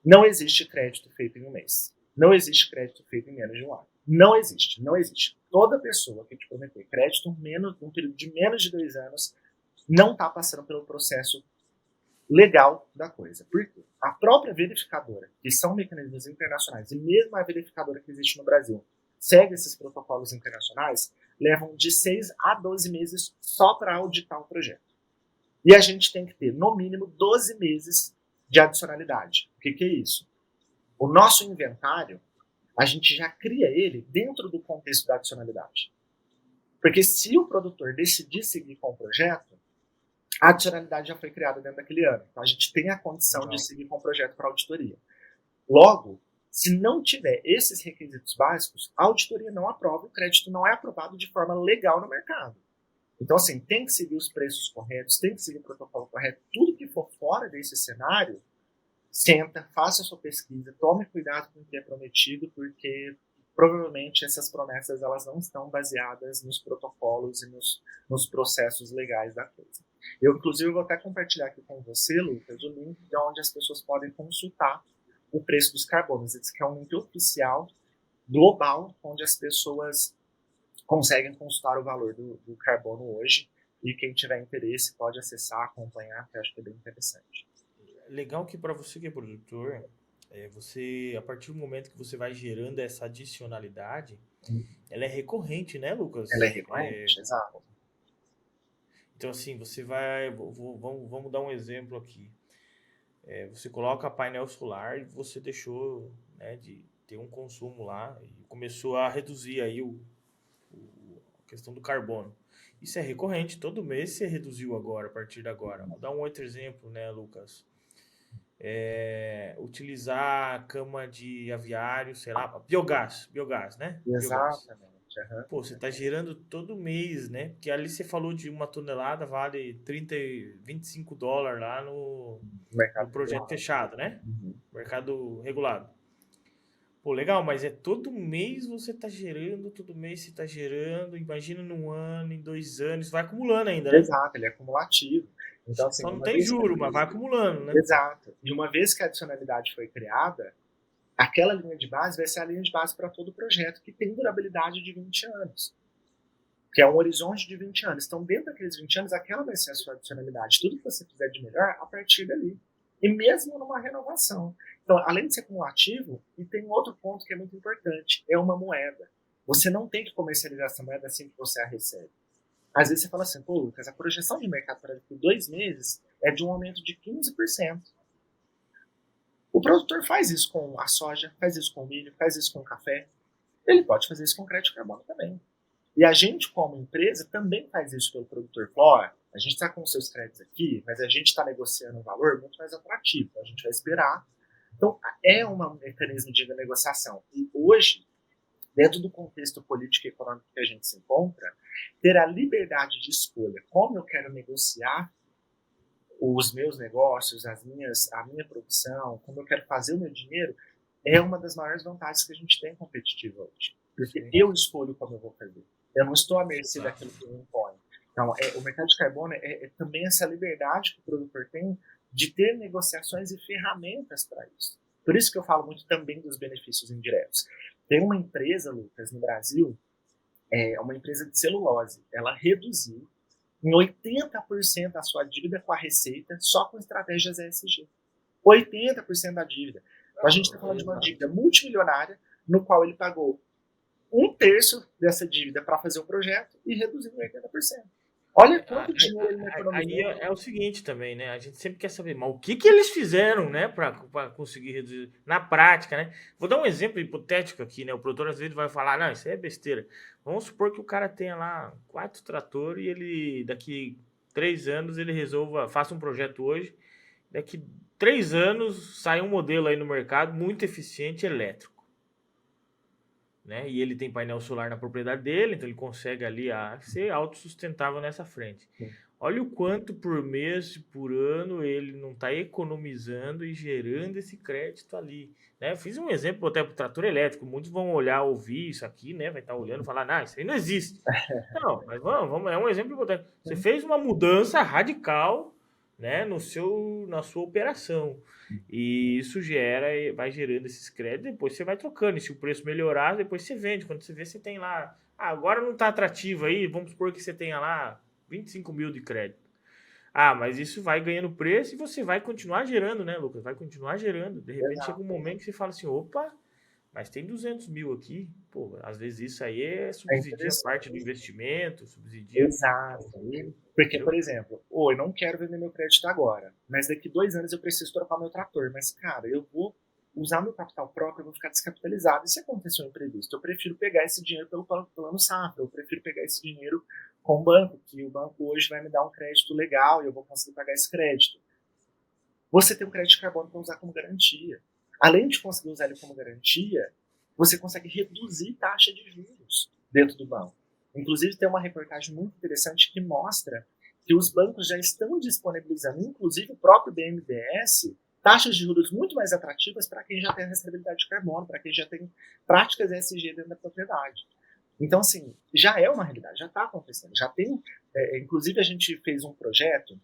não existe crédito feito em um mês. Não existe crédito feito em menos de um ano. Não existe, não existe. Toda pessoa que te prometer crédito num período de menos de 2 anos não está passando pelo processo legal da coisa. Por quê? A própria verificadora, que são mecanismos internacionais, e mesmo a verificadora que existe no Brasil, segue esses protocolos internacionais, levam de 6 a 12 meses só para auditar o projeto. E a gente tem que ter, no mínimo, 12 meses de adicionalidade. O que é isso? O nosso inventário, a gente já cria ele dentro do contexto da adicionalidade. Porque se o produtor decidir seguir com o projeto, a adicionalidade já foi criada dentro daquele ano. Então a gente tem a condição de seguir com o projeto para auditoria. Logo, se não tiver esses requisitos básicos, a auditoria não aprova, o crédito não é aprovado de forma legal no mercado. Então, assim, tem que seguir os preços corretos, tem que seguir o protocolo correto. Tudo que for fora desse cenário, senta, faça a sua pesquisa, tome cuidado com o que é prometido, porque provavelmente essas promessas elas não estão baseadas nos protocolos e nos processos legais da coisa. Eu, inclusive, vou até compartilhar aqui com você, Lucas, o link de onde as pessoas podem consultar o preço dos carbonos. Esse que é um link oficial, global, onde as pessoas conseguem consultar o valor do carbono hoje, e quem tiver interesse pode acessar, acompanhar, que eu acho que é bem interessante. Legal que para você que é produtor, você, a partir do momento que você vai gerando essa adicionalidade, ela é recorrente, né, Lucas? Ela é recorrente, exato. Então, assim, você vai... Vamos dar um exemplo aqui. Você coloca painel solar e você deixou, né, de ter um consumo lá e começou a reduzir aí a questão do carbono. Isso é recorrente, todo mês você reduziu agora, a partir de agora. Vou dar um outro exemplo, né, Lucas? Utilizar cama de aviário, sei lá, biogás, né? Exatamente. Aham. Pô, você tá gerando todo mês, né? Porque ali você falou de uma tonelada vale 25 dólares lá No no mercado projeto regulado. fechado, né? Uhum. Mercado regulado. Pô, legal, mas é todo mês você tá gerando, todo mês você tá gerando. Imagina num ano, em 2 anos, vai acumulando ainda, né? Exato, ele é acumulativo. Então, assim, Só não uma tem vez que... juro, mas vai acumulando, né? Exato. E uma vez que a adicionalidade foi criada, aquela linha de base vai ser a linha de base para todo o projeto, que tem durabilidade de 20 anos, que é um horizonte de 20 anos. Então, dentro daqueles 20 anos, aquela vai ser a sua adicionalidade. Tudo que você fizer de melhor, a partir dali. E mesmo numa renovação. Então, além de ser cumulativo, e tem um outro ponto que é muito importante, é uma moeda. Você não tem que comercializar essa moeda assim que você a recebe. Às vezes você fala assim, pô, Lucas, a projeção de mercado para daqui a 2 meses é de um aumento de 15%. O produtor faz isso com a soja, faz isso com o milho, faz isso com o café. Ele pode fazer isso com crédito de carbono também. E a gente, como empresa, também faz isso pelo produtor. Fala, ó, a gente está com os seus créditos aqui, mas a gente está negociando um valor muito mais atrativo. Então a gente vai esperar. Então, é um mecanismo de negociação. E hoje, dentro do contexto político e econômico que a gente se encontra, ter a liberdade de escolha como eu quero negociar os meus negócios, a minha produção, como eu quero fazer o meu dinheiro, é uma das maiores vantagens que a gente tem competitiva hoje. Porque Sim. eu escolho como eu vou fazer. Eu não estou à mercê Exato. daquilo que me impõe. Então, o mercado de carbono é também essa liberdade que o produtor tem de ter negociações e ferramentas para isso. Por isso que eu falo muito também dos benefícios indiretos. Tem uma empresa, Lucas, no Brasil, é uma empresa de celulose. Ela reduziu em 80% a sua dívida com a Receita só com estratégias ESG. 80% da dívida. Então, a gente está falando de uma dívida multimilionária no qual ele pagou um terço dessa dívida para fazer o projeto e reduziu em 80%. Olha quanto dinheiro ele não Aí economizou. é o seguinte também, né? A gente sempre quer saber, mas o que que eles fizeram, né, para conseguir reduzir na prática, né? Vou dar um exemplo hipotético aqui, né? O produtor às vezes vai falar, não, isso aí é besteira. Vamos supor que o cara tenha lá 4 tratores e ele daqui 3 anos ele resolva, faça um projeto hoje, daqui 3 anos sai um modelo aí no mercado muito eficiente elétrico, né? E ele tem painel solar na propriedade dele, então ele consegue ali ser autossustentável nessa frente. Olha o quanto por mês, por ano, ele não está economizando e gerando esse crédito ali. Né? Eu fiz um exemplo até para o trator elétrico. Muitos vão olhar, ouvir isso aqui, né? Vai estar olhando e falar, não, isso aí não existe. Não, mas vamos, é um exemplo importante. Você fez uma mudança radical, né, na sua operação. E isso vai gerando esses créditos, depois você vai trocando. E se o preço melhorar, depois você vende. Quando você vê, você tem lá. Agora não está atrativo aí, vamos supor que você tenha lá 25 mil de crédito. Mas isso vai ganhando preço e você vai continuar gerando, né, Lucas? Vai continuar gerando. De repente chega Exato. um momento que você fala assim: opa, mas tem 200 mil aqui. Pô, às vezes isso aí É subsidia parte do interessante. investimento, subsidia. Exato. Porque, Entendeu? por exemplo, eu não quero vender meu crédito agora, mas daqui 2 anos eu preciso trocar meu trator. Mas, cara, eu vou usar meu capital próprio, eu vou ficar descapitalizado. E se acontecer um imprevisto? Eu prefiro pegar esse dinheiro pelo plano safra, eu prefiro pegar esse dinheiro com o banco, que o banco hoje vai me dar um crédito legal e eu vou conseguir pagar esse crédito. Você tem um crédito de carbono para usar como garantia. Além de conseguir usar ele como garantia, você consegue reduzir taxa de juros dentro do banco. Inclusive, tem uma reportagem muito interessante que mostra que os bancos já estão disponibilizando, inclusive o próprio BNDES, taxas de juros muito mais atrativas para quem já tem rastreabilidade de carbono, para quem já tem práticas ESG dentro da propriedade. Então, assim, já é uma realidade, já está acontecendo. Já tem, inclusive, a gente fez um projeto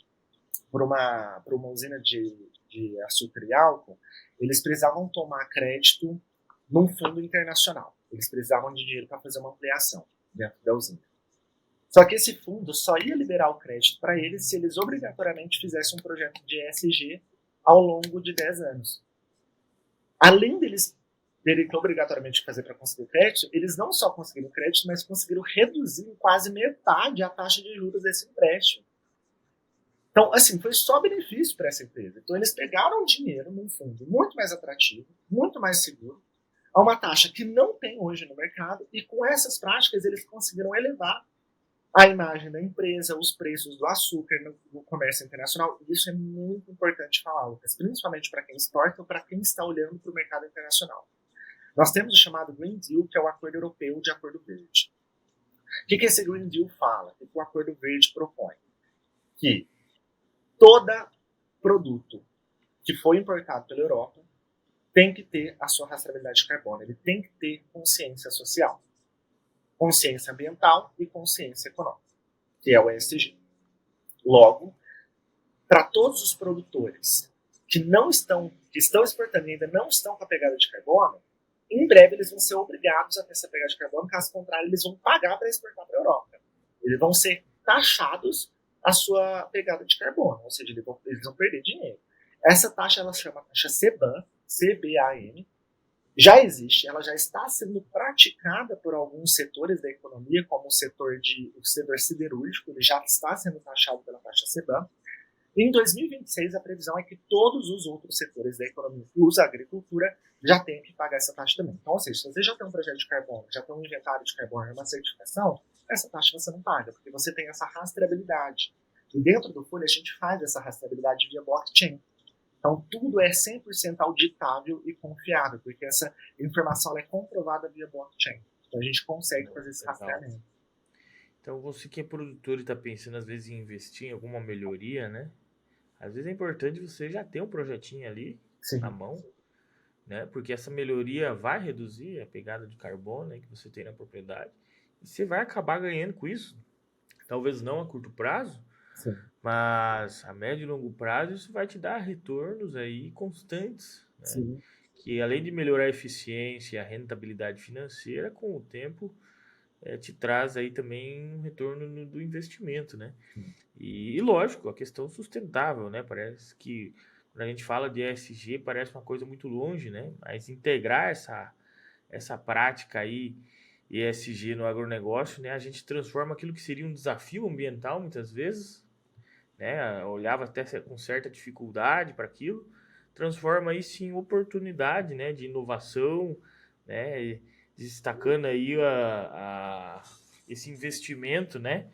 por uma usina de açúcar e álcool, eles precisavam tomar crédito num fundo internacional. Eles precisavam de dinheiro para fazer uma ampliação dentro da usina. Só que esse fundo só ia liberar o crédito para eles se eles obrigatoriamente fizessem um projeto de ESG ao longo de 10 anos. Além deles terem que obrigatoriamente fazer para conseguir o crédito, eles não só conseguiram crédito, mas conseguiram reduzir em quase metade a taxa de juros desse empréstimo. Então, assim, foi só benefício para essa empresa. Então, eles pegaram dinheiro num fundo muito mais atrativo, muito mais seguro, a uma taxa que não tem hoje no mercado, e com essas práticas eles conseguiram elevar a imagem da empresa, os preços do açúcar no comércio internacional. E isso é muito importante falar, Lucas, principalmente para quem exporta ou para quem está olhando para o mercado internacional. Nós temos o chamado Green Deal, que é o Acordo Europeu de Acordo Verde. O que esse Green Deal fala? O que o Acordo Verde propõe? Que todo produto que foi importado pela Europa tem que ter a sua rastreabilidade de carbono, ele tem que ter consciência social, consciência ambiental e consciência econômica, que é o ESG. Logo, para todos os produtores que estão exportando e ainda não estão com a pegada de carbono, em breve eles vão ser obrigados a ter essa pegada de carbono, caso contrário eles vão pagar para exportar para a Europa. Eles vão ser taxados a sua pegada de carbono, ou seja, eles vão perder dinheiro. Essa taxa ela se chama taxa CBAM, CBAM, já existe, ela já está sendo praticada por alguns setores da economia, como o setor siderúrgico, ele já está sendo taxado pela taxa CBAM. Em 2026, a previsão é que todos os outros setores da economia, inclusive a agricultura, já tenham que pagar essa taxa também. Então, ou seja, se você já tem um projeto de carbono, já tem um inventário de carbono e uma certificação, essa taxa você não paga, porque você tem essa rastreabilidade. E dentro do Folha, a gente faz essa rastreabilidade via blockchain. Então, tudo é 100% auditável e confiável, porque essa informação é comprovada via blockchain. Então, a gente consegue fazer esse rastreamento. Então, você que é produtor e está pensando, às vezes, em investir em alguma melhoria, né? Às vezes é importante você já ter um projetinho ali na mão, né? Porque essa melhoria vai reduzir a pegada de carbono, né, que você tem na propriedade. E você vai acabar ganhando com isso. Talvez não a curto prazo, mas a médio e longo prazo isso vai te dar retornos aí constantes, né? Que além de melhorar a eficiência e a rentabilidade financeira, com o tempo te traz aí também um retorno do investimento, né? E lógico, a questão sustentável, né? Parece que quando a gente fala de ESG parece uma coisa muito longe, né? Mas integrar essa prática aí ESG no agronegócio, né? A gente transforma aquilo que seria um desafio ambiental muitas vezes, né? Olhava até com certa dificuldade para aquilo, transforma isso em oportunidade, né? De inovação, né? E destacando aí esse investimento, né?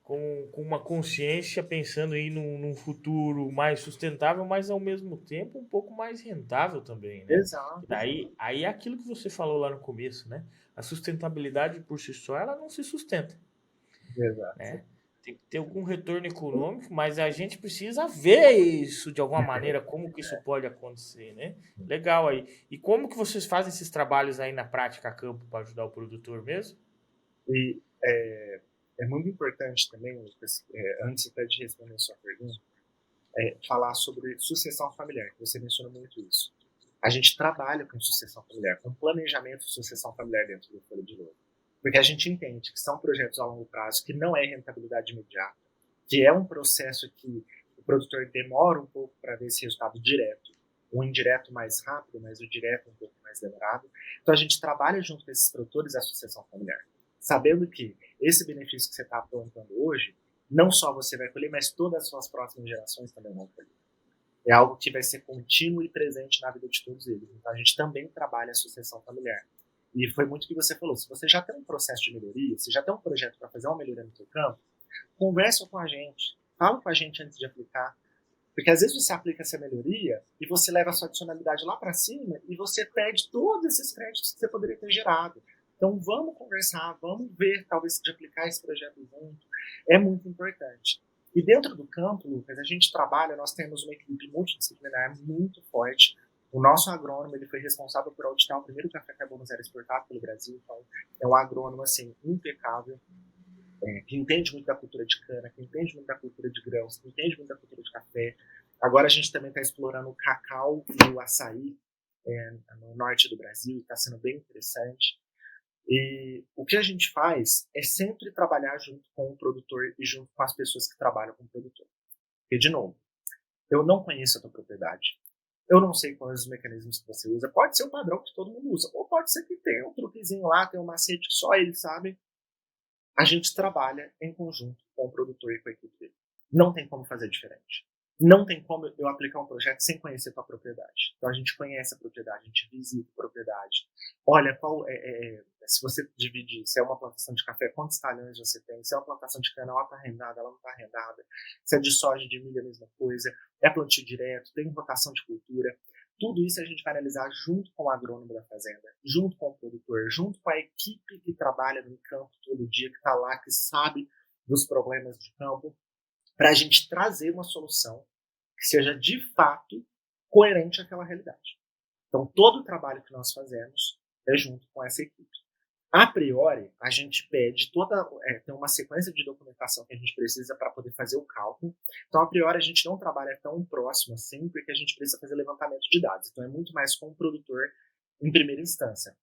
Com uma consciência, pensando aí num futuro mais sustentável, mas ao mesmo tempo um pouco mais rentável também, né? Exato. Aí é aquilo que você falou lá no começo, né? A sustentabilidade por si só, ela não se sustenta. Exato. Né? Tem que ter algum retorno econômico, mas a gente precisa ver isso de alguma maneira, como que isso pode acontecer, né? Legal aí. E como que vocês fazem esses trabalhos aí na prática a campo para ajudar o produtor mesmo? E é muito importante também, Lucas, antes até de responder a sua pergunta, falar sobre sucessão familiar, que você mencionou muito isso. A gente trabalha com sucessão familiar, com planejamento de sucessão familiar dentro do Folha de Louro. Porque a gente entende que são projetos a longo prazo, que não é rentabilidade imediata, que é um processo que o produtor demora um pouco para ver esse resultado direto. O indireto mais rápido, mas o direto um pouco mais demorado. Então a gente trabalha junto com esses produtores a sucessão familiar, sabendo que esse benefício que você está plantando hoje, não só você vai colher, mas todas as suas próximas gerações também vão colher. É algo que vai ser contínuo e presente na vida de todos eles. Então a gente também trabalha a sucessão familiar. E foi muito o que você falou. Se você já tem um processo de melhoria, se já tem um projeto para fazer uma melhoria no seu campo, conversa com a gente. Fala com a gente antes de aplicar. Porque às vezes você aplica essa melhoria e você leva a sua adicionalidade lá para cima e você perde todos esses créditos que você poderia ter gerado. Então vamos conversar, vamos ver talvez de aplicar esse projeto junto. É muito importante. E dentro do campo, Lucas, a gente trabalha, nós temos uma equipe multidisciplinar muito forte. O nosso agrônomo ele foi responsável por auditar o primeiro café carbono zero exportado pelo Brasil. Então, é um agrônomo assim, impecável, que entende muito da cultura de cana, que entende muito da cultura de grãos, que entende muito da cultura de café. Agora a gente também está explorando o cacau e o açaí no norte do Brasil, está sendo bem interessante. E o que a gente faz é sempre trabalhar junto com o produtor e junto com as pessoas que trabalham com o produtor. Porque, de novo, eu não conheço a tua propriedade. Eu não sei quais os mecanismos que você usa. Pode ser o padrão que todo mundo usa. Ou pode ser que tenha um truquezinho lá, tem um macete que só eles sabem. A gente trabalha em conjunto com o produtor e com a equipe dele. Não tem como fazer diferente. Não tem como eu aplicar um projeto sem conhecer a tua propriedade. Então a gente conhece a propriedade, a gente visita a propriedade. Olha, se você dividir, se é uma plantação de café, quantos talhões você tem? Se é uma plantação de cana, ela está arrendada, ela não está arrendada. Se é de soja, de milho, a mesma coisa. É plantio direto, tem rotação de cultura. Tudo isso a gente vai analisar junto com o agrônomo da fazenda, junto com o produtor, junto com a equipe que trabalha no campo todo dia, que está lá, que sabe dos problemas de campo, para a gente trazer uma solução que seja de fato coerente àquela realidade. Então, todo o trabalho que nós fazemos é junto com essa equipe. A priori, a gente pede tem uma sequência de documentação que a gente precisa para poder fazer o cálculo. Então, a priori, a gente não trabalha tão próximo assim, porque a gente precisa fazer levantamento de dados. Então, é muito mais com o produtor em primeira instância.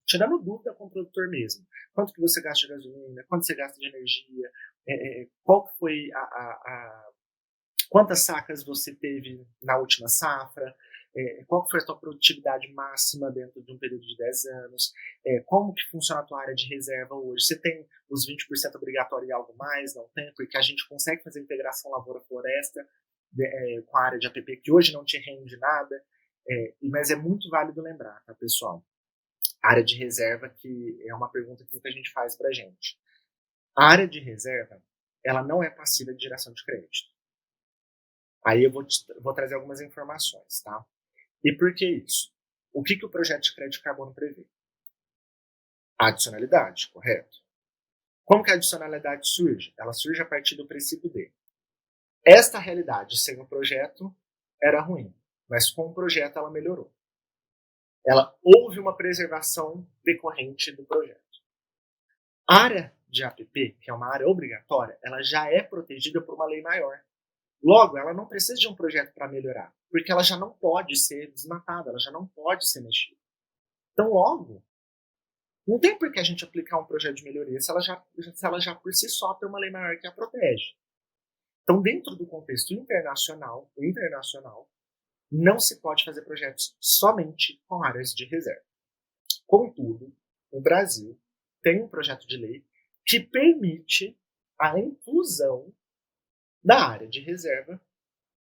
Tirando dúvida com o produtor mesmo. Quanto que você gasta de gasolina? Quanto você gasta de energia? Qual que foi quantas sacas você teve na última safra? Qual foi a tua produtividade máxima dentro de um período de 10 anos, como que funciona a tua área de reserva hoje, você tem os 20% obrigatório e algo mais, não tem, porque a gente consegue fazer integração lavoura-floresta com a área de APP, que hoje não te rende nada, mas é muito válido lembrar, tá, pessoal? A área de reserva, que é uma pergunta que muita gente faz pra gente. A área de reserva, ela não é passiva de geração de crédito. Aí eu vou trazer algumas informações, tá? E por que isso? O que o projeto de crédito de carbono prevê? A adicionalidade, correto? Como que a adicionalidade surge? Ela surge a partir do princípio de esta realidade sem o projeto era ruim, mas com o projeto ela melhorou. Houve uma preservação decorrente do projeto. A área de APP, que é uma área obrigatória, ela já é protegida por uma lei maior. Logo, ela não precisa de um projeto para melhorar, porque ela já não pode ser desmatada, ela já não pode ser mexida. Então, logo, não tem por que a gente aplicar um projeto de melhoria se ela já por si só tem uma lei maior que a protege. Então, dentro do contexto internacional, não se pode fazer projetos somente com áreas de reserva. Contudo, o Brasil tem um projeto de lei que permite a inclusão da área de reserva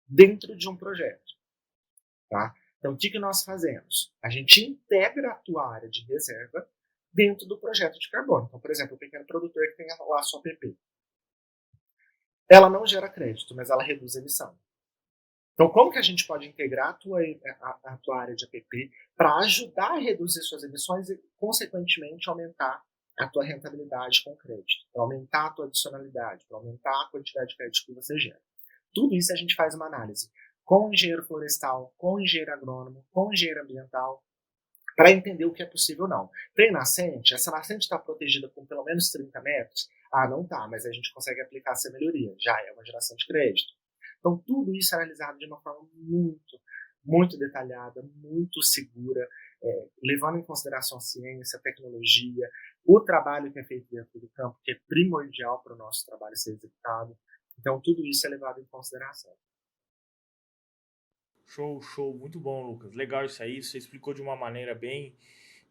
dentro de um projeto. Tá? Então, o que nós fazemos? A gente integra a tua área de reserva dentro do projeto de carbono. Então, por exemplo, o pequeno produtor que tem lá a sua PP. Ela não gera crédito, mas ela reduz a emissão. Então, como que a gente pode integrar a tua área de APP para ajudar a reduzir suas emissões e, consequentemente, aumentar a tua rentabilidade com crédito, para aumentar a tua adicionalidade, para aumentar a quantidade de crédito que você gera. Tudo isso a gente faz uma análise com o engenheiro florestal, com o engenheiro agrônomo, com o engenheiro ambiental, para entender o que é possível ou não. Tem nascente, essa nascente está protegida com pelo menos 30 metros? Ah, não está, mas a gente consegue aplicar essa melhoria, já é uma geração de crédito. Então, tudo isso é analisado de uma forma muito, muito detalhada, muito segura, levando em consideração a ciência, a tecnologia, o trabalho que é feito dentro do campo, que é primordial para o nosso trabalho ser executado. Então, tudo isso é levado em consideração. Show, show. Muito bom, Lucas. Legal isso aí. Você explicou de uma maneira bem,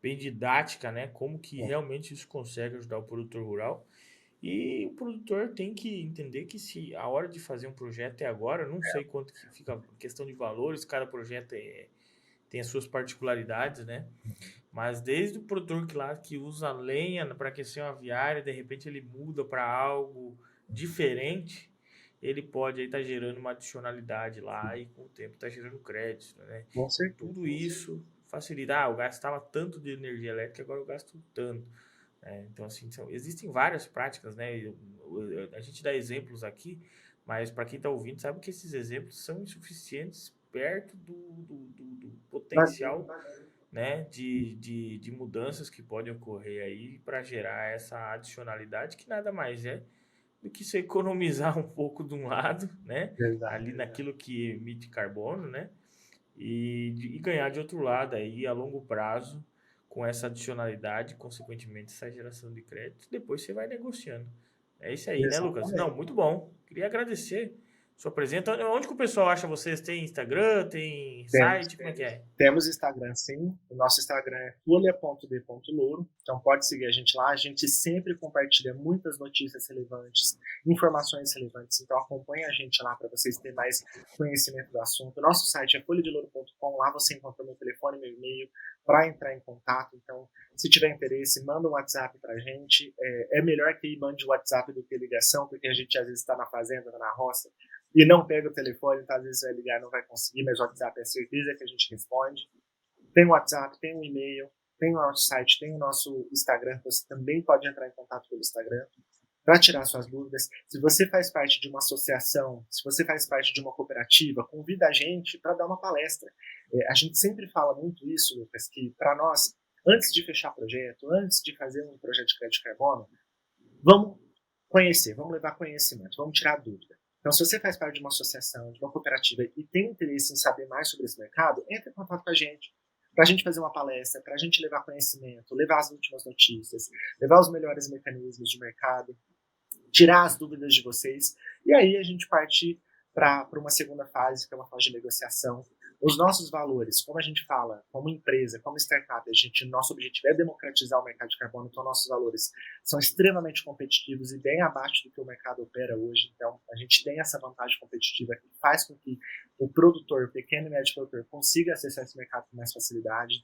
bem didática, né? Como que realmente isso consegue ajudar o produtor rural. E o produtor tem que entender que se a hora de fazer um projeto é agora, não sei quanto que fica a questão de valores, cada projeto tem as suas particularidades, né? Mas desde o produtor que usa lenha para aquecer uma aviária, de repente ele muda para algo diferente, ele pode estar gerando uma adicionalidade lá e com o tempo está gerando crédito, né? Com certeza. Tudo isso facilita. Eu gastava tanto de energia elétrica, agora eu gasto tanto. Então, assim, existem várias práticas, né? A gente dá exemplos aqui, mas para quem está ouvindo, sabe que esses exemplos são insuficientes perto do potencial, né, de mudanças que podem ocorrer aí para gerar essa adicionalidade, que nada mais é do que você economizar um pouco de um lado, né, ali naquilo que emite carbono, né, e ganhar de outro lado aí a longo prazo com essa adicionalidade, consequentemente essa geração de crédito, depois você vai negociando. É isso aí, né, Lucas? Não, muito bom. Queria agradecer sua presença. Onde que o pessoal acha vocês? Tem Instagram? Tem site? Como é que é? Temos Instagram, sim. O nosso Instagram é folha.d.louro. Então pode seguir a gente lá. A gente sempre compartilha muitas notícias relevantes, informações relevantes. Então acompanhe a gente lá para vocês terem mais conhecimento do assunto. O nosso site é folhadelouro.com. Lá você encontra meu telefone, meu e-mail para entrar em contato. Então, se tiver interesse, manda um WhatsApp para a gente. É melhor que mande o WhatsApp do que ligação, porque a gente às vezes está na fazenda, está na roça, e não pega o telefone, então às vezes vai ligar, não vai conseguir, mas o WhatsApp é certeza que a gente responde. Tem o WhatsApp, tem o e-mail, tem o nosso site, tem o nosso Instagram, você também pode entrar em contato pelo Instagram para tirar suas dúvidas. Se você faz parte de uma associação, se você faz parte de uma cooperativa, convida a gente para dar uma palestra. A gente sempre fala muito isso, Lucas, que para nós, antes de fechar projeto, antes de fazer um projeto de crédito de carbono, vamos conhecer, vamos levar conhecimento, vamos tirar dúvida. Então, se você faz parte de uma associação, de uma cooperativa e tem interesse em saber mais sobre esse mercado, entre em contato com a gente, para a gente fazer uma palestra, para a gente levar conhecimento, levar as últimas notícias, levar os melhores mecanismos de mercado, tirar as dúvidas de vocês, e aí a gente parte para uma segunda fase, que é uma fase de negociação. Os nossos valores, como a gente fala, como empresa, como startup, nosso objetivo é democratizar o mercado de carbono, então nossos valores são extremamente competitivos e bem abaixo do que o mercado opera hoje. Então, a gente tem essa vantagem competitiva que faz com que o produtor, o pequeno e médio produtor, consiga acessar esse mercado com mais facilidade.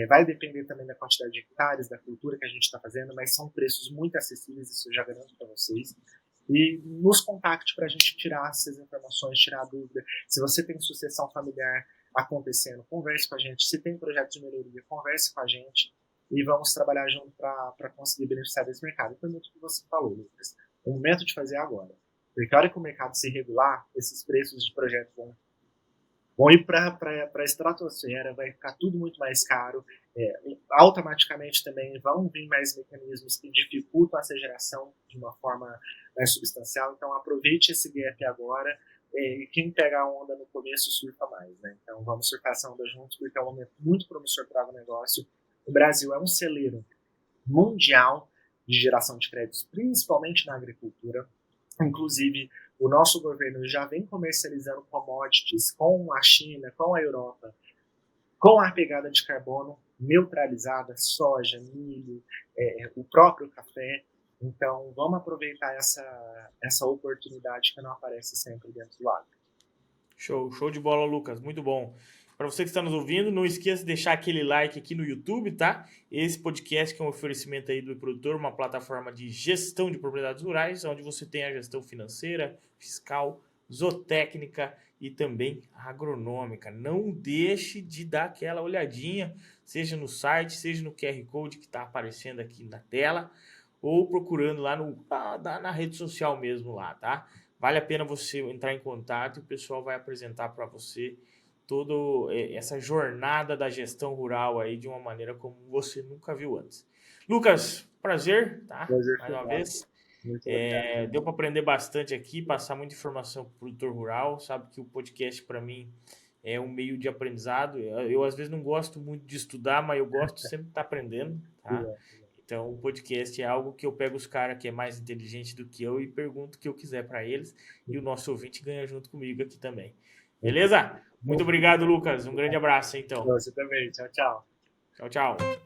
Vai depender também da quantidade de hectares, da cultura que a gente está fazendo, mas são preços muito acessíveis, isso eu já garanto para vocês. E nos contacte para a gente tirar essas informações, tirar a dúvida. Se você tem sucessão familiar acontecendo, converse com a gente. Se tem projeto de melhoria, converse com a gente e vamos trabalhar junto para conseguir beneficiar desse mercado. E foi muito o que você falou, Lucas. O momento de fazer é agora. Porque a hora que o mercado se regular, esses preços de projeto vão ir para a estratosfera, vai ficar tudo muito mais caro. Automaticamente também vão vir mais mecanismos que dificultam essa geração de uma forma mais substancial. Então aproveite esse gap agora e quem pegar a onda no começo surfa mais, né? Então vamos surfar essa onda juntos porque é um momento muito promissor para o negócio. O Brasil é um celeiro mundial de geração de créditos, principalmente na agricultura. Inclusive, o nosso governo já vem comercializando commodities com a China, com a Europa, com a pegada de carbono neutralizada, soja, milho, o próprio café. Então, vamos aproveitar essa oportunidade que não aparece sempre dentro do agro. Show de bola, Lucas. Muito bom. Para você que está nos ouvindo, não esqueça de deixar aquele like aqui no YouTube, tá? Esse podcast que é um oferecimento aí do produtor, uma plataforma de gestão de propriedades rurais, onde você tem a gestão financeira, fiscal, zootécnica e também agronômica. Não deixe de dar aquela olhadinha, seja no site, seja no QR Code que está aparecendo aqui na tela, ou procurando lá na rede social mesmo lá, tá? Vale a pena você entrar em contato e o pessoal vai apresentar para você toda essa jornada da gestão rural aí de uma maneira como você nunca viu antes. Lucas, prazer, tá? Prazer Mais uma foi vez. muito obrigado. Deu para aprender bastante aqui, passar muita informação para o produtor rural. Sabe que o podcast para mim é um meio de aprendizado. Eu às vezes não gosto muito de estudar, mas eu gosto sempre de estar aprendendo, tá? Então, o podcast é algo que eu pego os caras que é mais inteligente do que eu e pergunto o que eu quiser para eles. E o nosso ouvinte ganha junto comigo aqui também. Beleza? Muito obrigado, Lucas. Um grande abraço, então. Você também. Tchau, tchau. Tchau, tchau.